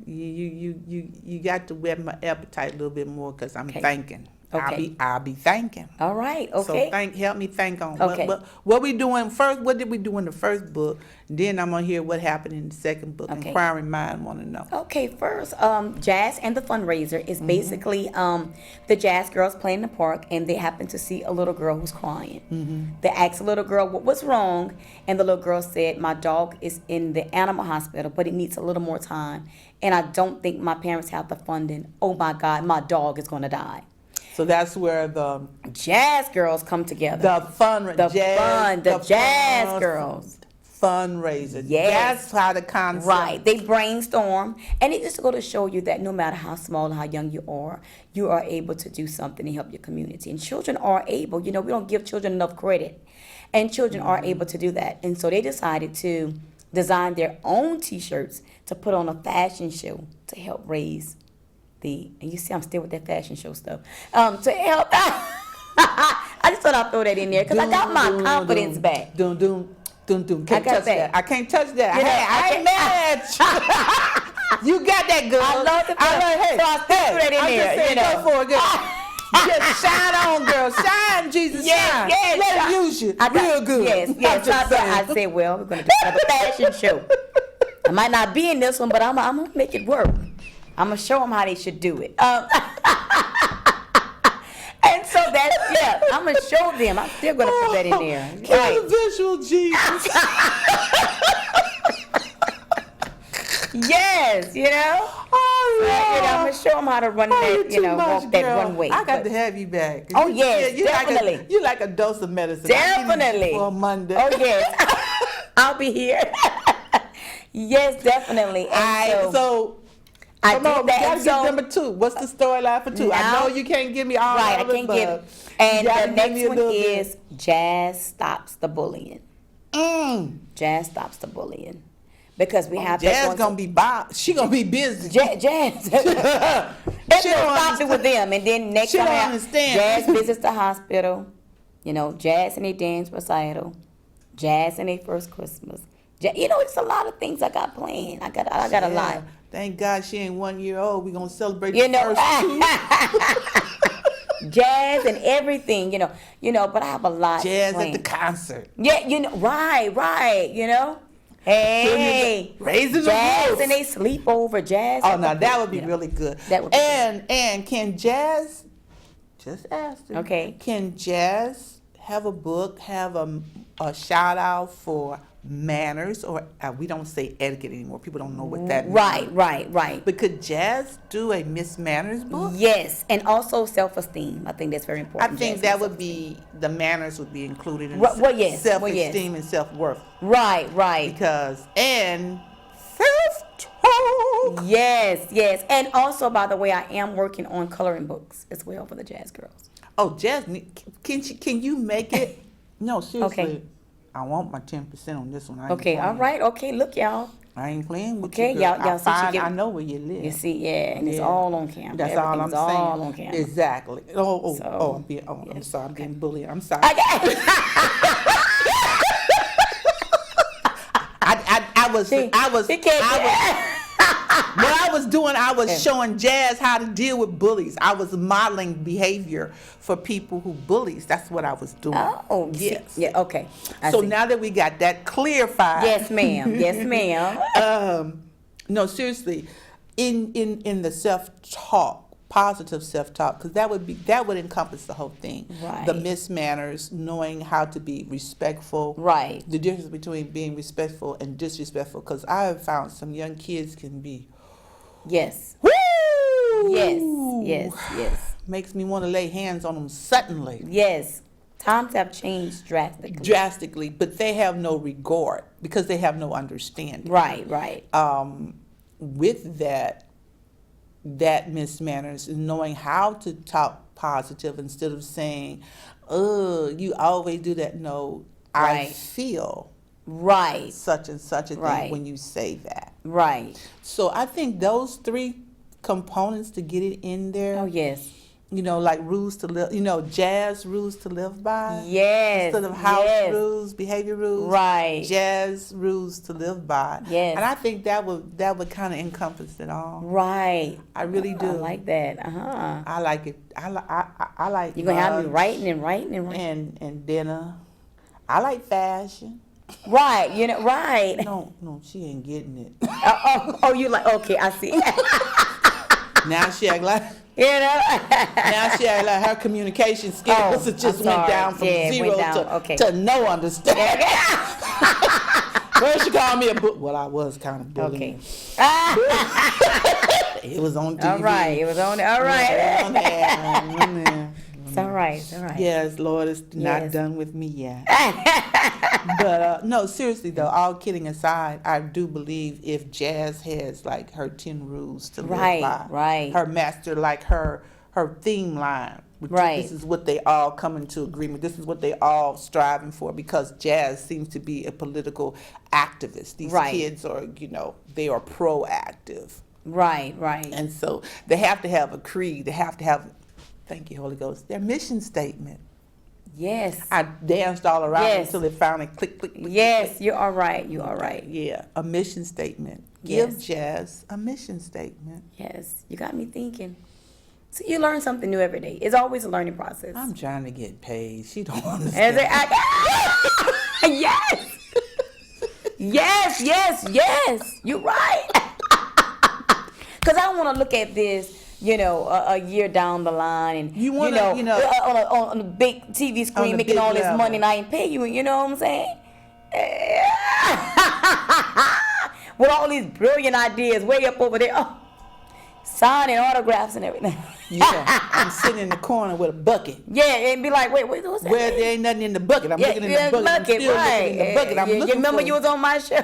Speaker 2: you got to whet my appetite a little bit more because I'm
Speaker 3: Okay.
Speaker 2: thinking.
Speaker 3: Okay.
Speaker 2: I'll be thinking.
Speaker 3: All right. Okay.
Speaker 2: So help me think on
Speaker 3: Okay.
Speaker 2: what we doing first. What did we do in the first book? Then I'm gonna hear what happened in the second book.
Speaker 3: Okay.
Speaker 2: Inquiring mind want to know.
Speaker 3: Okay, first, Jazz and the Fundraiser is basically the Jazz girls playing in the park, and they happen to see a little girl who's crying. They asked the little girl what was wrong, and the little girl said, "My dog is in the animal hospital, but it needs a little more time, and I don't think my parents have the funding. Oh my God, my dog is gonna die."
Speaker 2: So that's where the
Speaker 3: Jazz girls come together.
Speaker 2: the
Speaker 3: Jazz girls.
Speaker 2: fundraiser.
Speaker 3: Yes.
Speaker 2: That's how the concept.
Speaker 3: Right. They brainstorm. And it just go to show you that no matter how small or how young you are able to do something to help your community. And children are able, we don't give children enough credit. And children are able to do that. And so they decided to design their own T-shirts to put on a fashion show to help raise and you see I'm still with that fashion show stuff, to help. I just thought I'd throw that in there because I got my confidence back.
Speaker 2: Can't
Speaker 3: got
Speaker 2: touch
Speaker 3: that.
Speaker 2: I can't touch that.
Speaker 3: You know,
Speaker 2: I ain't mad at you. You got that, girl.
Speaker 3: I love to
Speaker 2: hey,
Speaker 3: so I threw that in
Speaker 2: I'm
Speaker 3: there.
Speaker 2: just saying, go for it, girl. Just shine on, girl. Shine, Jesus, shine.
Speaker 3: Yes,
Speaker 2: Let him use you real good.
Speaker 3: Yes.
Speaker 2: I'm just saying.
Speaker 3: I said, well, we're going to do another fashion show. I might not be in this one, but I'm going to make it work. I'm going to show them how they should do it. And so I'm going to show them. I'm still going to put that in there.
Speaker 2: Give me the visual, Jesus.
Speaker 3: Yes,
Speaker 2: Oh, Lord.
Speaker 3: I'm going to show them how to run that,
Speaker 2: you too much,
Speaker 3: walk that
Speaker 2: girl.
Speaker 3: runway.
Speaker 2: I got to have you back.
Speaker 3: Oh, yes,
Speaker 2: you
Speaker 3: definitely.
Speaker 2: You like a dose of medicine. I need
Speaker 3: Definitely.
Speaker 2: you for Monday.
Speaker 3: Oh, yes. I'll be here. Yes, definitely. And
Speaker 2: So
Speaker 3: I
Speaker 2: come on,
Speaker 3: did
Speaker 2: we
Speaker 3: that.
Speaker 2: gotta
Speaker 3: And
Speaker 2: get
Speaker 3: so,
Speaker 2: number 2. What's the storyline for 2? I
Speaker 3: Now-
Speaker 2: know you can't give me all
Speaker 3: right, I
Speaker 2: of it,
Speaker 3: can't
Speaker 2: but
Speaker 3: get it. And
Speaker 2: you gotta
Speaker 3: the
Speaker 2: give me
Speaker 3: next
Speaker 2: a
Speaker 3: one
Speaker 2: little bit.
Speaker 3: is Jazz Stops the Bullying. Jazz Stops the Bullying. Because we have
Speaker 2: Jazz
Speaker 3: that
Speaker 2: gonna be she gonna be busy.
Speaker 3: Jazz.
Speaker 2: She
Speaker 3: Let's
Speaker 2: don't
Speaker 3: stop it with them. And then next
Speaker 2: She
Speaker 3: time
Speaker 2: don't
Speaker 3: I have
Speaker 2: understand.
Speaker 3: Jazz visits the hospital. Jazz and a dance recital. Jazz and a first Christmas. It's a lot of things I got planned. I got a lot.
Speaker 2: Thank God she ain't 1 year old. We gonna celebrate
Speaker 3: You
Speaker 2: the
Speaker 3: know,
Speaker 2: first 2.
Speaker 3: Jazz and everything, but I have a lot
Speaker 2: Jazz
Speaker 3: planned.
Speaker 2: at the concert.
Speaker 3: Yeah, right, Hey,
Speaker 2: Raising the
Speaker 3: Jazz
Speaker 2: roof.
Speaker 3: and they sleepover, Jazz.
Speaker 2: Oh,
Speaker 3: at
Speaker 2: now
Speaker 3: the
Speaker 2: that
Speaker 3: pool.
Speaker 2: would be really good.
Speaker 3: That would be
Speaker 2: and can Jazz just ask her?
Speaker 3: Okay.
Speaker 2: Can Jazz have a book, have a shout out for manners, or we don't say etiquette anymore. People don't know what that means.
Speaker 3: Right.
Speaker 2: But could Jazz do a Miss Manners book?
Speaker 3: Yes, and also self-esteem. I think that's very
Speaker 2: I
Speaker 3: important.
Speaker 2: think
Speaker 3: Jazz,
Speaker 2: that would be, the manners would be included in
Speaker 3: yes.
Speaker 2: self-esteem and self-worth.
Speaker 3: Right.
Speaker 2: And self-talk.
Speaker 3: Yes. And also, by the way, I am working on coloring books as well for the Jazz girls.
Speaker 2: Oh, Jazz, can you make it? No, seriously.
Speaker 3: Okay.
Speaker 2: I want my 10% on this one. I ain't
Speaker 3: Okay, all
Speaker 2: playing.
Speaker 3: right. Okay, look, y'all.
Speaker 2: I ain't playing with
Speaker 3: Okay,
Speaker 2: you, girl.
Speaker 3: y'all see she
Speaker 2: I
Speaker 3: give-
Speaker 2: know where you live.
Speaker 3: You see, yeah, and it's
Speaker 2: Yeah.
Speaker 3: all on camera.
Speaker 2: That's all I'm
Speaker 3: Everything's
Speaker 2: saying.
Speaker 3: all on camera.
Speaker 2: Exactly.
Speaker 3: So,
Speaker 2: I'm
Speaker 3: yes,
Speaker 2: sorry. I'm getting bullied. I'm sorry. I was
Speaker 3: He can't
Speaker 2: what I was doing, I was showing Jazz how to deal with bullies. I was modeling behavior for people who bullies. That's what I was doing.
Speaker 3: Oh,
Speaker 2: yes.
Speaker 3: Yeah, okay. I
Speaker 2: So
Speaker 3: see.
Speaker 2: now that we got that clarified.
Speaker 3: Yes, ma'am. Yes, ma'am.
Speaker 2: No, seriously, in the self-talk, positive self-talk, because that would encompass the whole thing.
Speaker 3: Right.
Speaker 2: The mismanners, knowing how to be respectful.
Speaker 3: Right.
Speaker 2: The difference between being respectful and disrespectful, because I have found some young kids can be,
Speaker 3: Yes.
Speaker 2: woo!
Speaker 3: Yes.
Speaker 2: Makes me want to lay hands on them suddenly.
Speaker 3: Yes. Times have changed
Speaker 2: Drastically, but they have no regard because they have no understanding.
Speaker 3: Right.
Speaker 2: With that, that mismanners and knowing how to talk positive instead of saying, "Oh, you always do that." No, I
Speaker 3: Right.
Speaker 2: feel
Speaker 3: Right.
Speaker 2: such and such a thing
Speaker 3: Right.
Speaker 2: when you say that.
Speaker 3: Right.
Speaker 2: So I think those three components to get it in there.
Speaker 3: Oh, yes.
Speaker 2: Like rules to live, jazz rules to live by.
Speaker 3: Yes.
Speaker 2: Instead of house
Speaker 3: yes.
Speaker 2: rules, behavior rules.
Speaker 3: Right.
Speaker 2: Jazz rules to live by.
Speaker 3: Yes.
Speaker 2: And I think that would kind of encompass it all.
Speaker 3: Right.
Speaker 2: I really do.
Speaker 3: I like that.
Speaker 2: I like it. I like.
Speaker 3: You're going to have me
Speaker 2: lunch
Speaker 3: writing and writing.
Speaker 2: and dinner. I like fashion.
Speaker 3: Right. Right.
Speaker 2: No, she ain't getting it.
Speaker 3: You like, okay, I see.
Speaker 2: Now she act like. Now she act like her communication skills
Speaker 3: I'm
Speaker 2: just went
Speaker 3: sorry.
Speaker 2: down from
Speaker 3: Yeah, it
Speaker 2: zero
Speaker 3: went down. Okay.
Speaker 2: to no understanding. First she called me a book. Well, I was kind of bullying.
Speaker 3: Okay.
Speaker 2: It was on TV.
Speaker 3: All right. It was on there. All
Speaker 2: It was
Speaker 3: right.
Speaker 2: on there.
Speaker 3: It's all right. It's all right.
Speaker 2: Yes, Lord is not
Speaker 3: Yes.
Speaker 2: done with me yet. But no, seriously though, all kidding aside, I do believe if Jazz has like her 10 rules to live
Speaker 3: Right,
Speaker 2: by,
Speaker 3: right.
Speaker 2: her master, like her theme line, which
Speaker 3: Right.
Speaker 2: this is what they all come into agreement. This is what they all striving for because Jazz seems to be a political activist. These
Speaker 3: Right.
Speaker 2: kids are, they are proactive.
Speaker 3: Right. Right.
Speaker 2: And so they have to have a creed. They have to have, thank you, Holy Ghost, their mission statement.
Speaker 3: Yes.
Speaker 2: I danced all around
Speaker 3: Yes.
Speaker 2: until it finally click, click, click.
Speaker 3: Yes. You are right. You are right.
Speaker 2: Yeah, a mission statement. Give
Speaker 3: Yes.
Speaker 2: Jazz a mission statement.
Speaker 3: Yes. You got me thinking. So you learn something new every day. It's always a learning process.
Speaker 2: I'm trying to get paid. She don't
Speaker 3: As
Speaker 2: understand.
Speaker 3: yes. Yes. You're right. Because I want to look at this, a year down the line, and
Speaker 2: You wanna,
Speaker 3: on a big TV
Speaker 2: On
Speaker 3: screen,
Speaker 2: a
Speaker 3: making
Speaker 2: big
Speaker 3: all this
Speaker 2: level.
Speaker 3: money, and I ain't pay you. You know what I'm saying? With all these brilliant ideas way up over there, signing autographs and everything.
Speaker 2: Yeah, I'm sitting in the corner with a bucket.
Speaker 3: Yeah, and be like, wait, what's that?
Speaker 2: Where there ain't nothing in the bucket. I'm looking in the bucket. I'm still
Speaker 3: right.
Speaker 2: looking in the bucket. I'm
Speaker 3: you
Speaker 2: looking
Speaker 3: remember
Speaker 2: for
Speaker 3: you was on my show?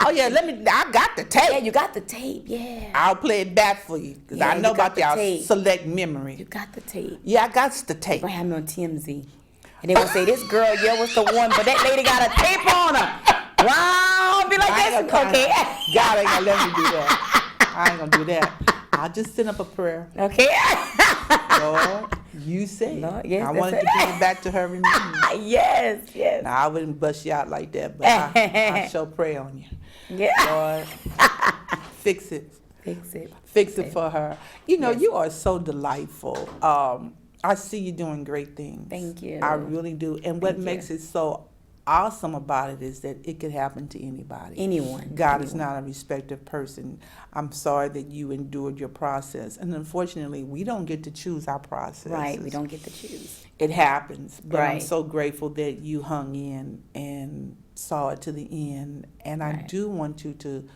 Speaker 2: Oh yeah, I got the tape.
Speaker 3: Yeah, you got the tape. Yeah,
Speaker 2: I'll play it back for you because
Speaker 3: Yeah,
Speaker 2: I know
Speaker 3: you got
Speaker 2: about
Speaker 3: the
Speaker 2: y'all
Speaker 3: tape.
Speaker 2: select
Speaker 3: you
Speaker 2: memory.
Speaker 3: got the tape.
Speaker 2: Yeah, I got the tape.
Speaker 3: Gonna have me on TMZ, and they gonna say this girl, was the one, but that lady got a tape on her. Wow, be like
Speaker 2: I ain't
Speaker 3: this.
Speaker 2: gonna-
Speaker 3: Okay.
Speaker 2: God ain't gonna let me do that. I ain't gonna do that. I'll just send up a prayer.
Speaker 3: Okay.
Speaker 2: Lord, you say.
Speaker 3: Lord, yes,
Speaker 2: I
Speaker 3: that's
Speaker 2: wanted
Speaker 3: it.
Speaker 2: to bring it back to her remembrance.
Speaker 3: yes.
Speaker 2: Now I wouldn't bust you out like that, but I shall pray on you.
Speaker 3: Yeah.
Speaker 2: Lord, fix it.
Speaker 3: Fix it.
Speaker 2: Fix it for her.
Speaker 3: Yes.
Speaker 2: You are so delightful. I see you doing great things.
Speaker 3: Thank you.
Speaker 2: I really do. And what
Speaker 3: Thank
Speaker 2: makes
Speaker 3: you.
Speaker 2: it so awesome about it is that it could happen to anybody.
Speaker 3: Anyone.
Speaker 2: God is not a respecter of person. I'm sorry that you endured your process. And unfortunately, we don't get to choose our process.
Speaker 3: Right. We don't get to choose.
Speaker 2: It happens. But I'm
Speaker 3: Right.
Speaker 2: so grateful that you hung in and saw it to the end. And I
Speaker 3: Right.
Speaker 2: do want you to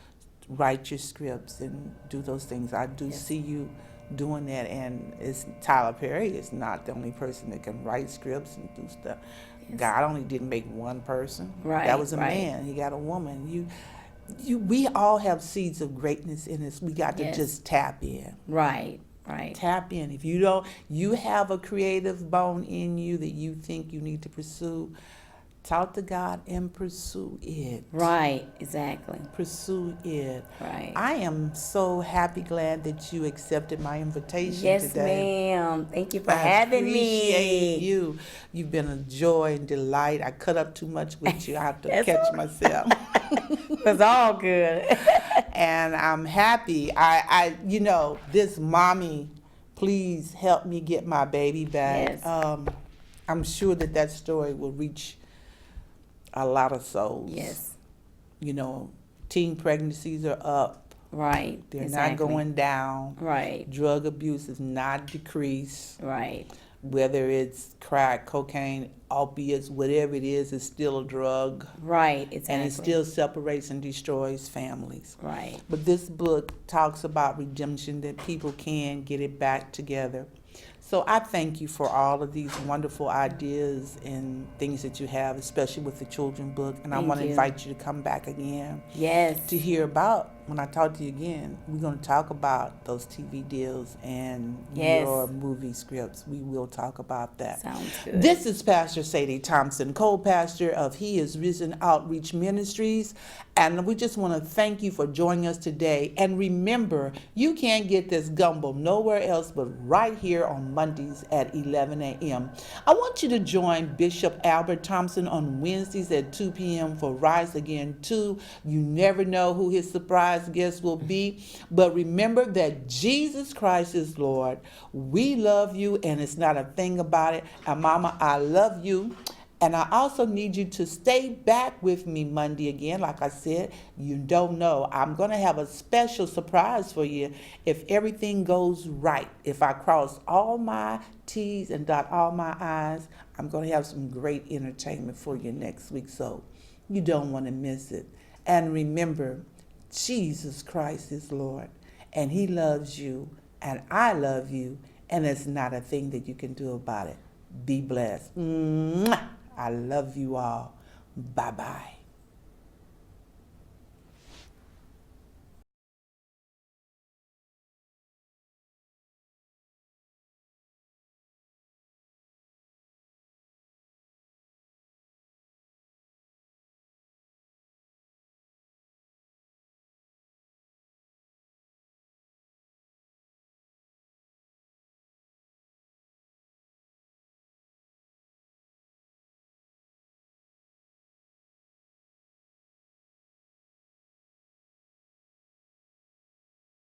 Speaker 2: write your scripts and do those things. I do
Speaker 3: Yes.
Speaker 2: see you doing that. And Tyler Perry is not the only person that can write scripts and do stuff.
Speaker 3: Yes.
Speaker 2: God only didn't make one person.
Speaker 3: Right,
Speaker 2: That was a
Speaker 3: right.
Speaker 2: man. He got a woman. We all have seeds of greatness in us. We got to
Speaker 3: Yes.
Speaker 2: just tap in.
Speaker 3: Right.
Speaker 2: Tap in. If you don't, you have a creative bone in you that you think you need to pursue, talk to God and pursue it.
Speaker 3: Right. Exactly.
Speaker 2: Pursue it.
Speaker 3: Right.
Speaker 2: I am so happy, glad that you accepted my invitation
Speaker 3: Yes,
Speaker 2: today.
Speaker 3: ma'am. Thank you for
Speaker 2: I
Speaker 3: having
Speaker 2: appreciate
Speaker 3: me.
Speaker 2: you. You've been a joy and delight. I cut up too much with you. I have to
Speaker 3: That's
Speaker 2: catch
Speaker 3: all-
Speaker 2: myself.
Speaker 3: It's all good.
Speaker 2: And I'm happy. This mommy, please help me get my baby back.
Speaker 3: Yes.
Speaker 2: I'm sure that story will reach a lot of souls.
Speaker 3: Yes.
Speaker 2: Teen pregnancies are up.
Speaker 3: Right.
Speaker 2: They're
Speaker 3: exactly.
Speaker 2: not going down.
Speaker 3: Right.
Speaker 2: Drug abuse is not decreased.
Speaker 3: Right.
Speaker 2: Whether it's crack, cocaine, opiates, whatever it is, it's still a drug.
Speaker 3: Right. Exactly.
Speaker 2: And it still separates and destroys families.
Speaker 3: Right.
Speaker 2: But this book talks about redemption, that people can get it back together. So I thank you for all of these wonderful ideas and things that you have, especially with the children book. And I
Speaker 3: Thank
Speaker 2: want to
Speaker 3: you.
Speaker 2: invite you to come back again
Speaker 3: Yes.
Speaker 2: to hear about when I talk to you again, we're going to talk about those TV deals and
Speaker 3: Yes.
Speaker 2: your movie scripts. We will talk about that.
Speaker 3: Sounds good.
Speaker 2: This is Pastor Sadie Thompson, co-pastor of He Is Risen Outreach Ministries. And we just want to thank you for joining us today. And remember, you can't get this gumbo nowhere else but right here on Mondays at 11 a.m. I want you to join Bishop Albert Thompson on Wednesdays at 2 p.m. for Rise Again 2. You never know who his surprise guest will be. But remember that Jesus Christ is Lord. We love you, and it's not a thing about it. And Mama, I love you. And I also need you to stay back with me Monday again. Like I said, you don't know. I'm going to have a special surprise for you if everything goes right. If I cross all my T's and dot all my I's, I'm going to have some great entertainment for you next week. So you don't want to miss it. And remember, Jesus Christ is Lord. And he loves you. And I love you. And it's not a thing that you can do about it. Be blessed. Mwah! I love you all. Bye-bye.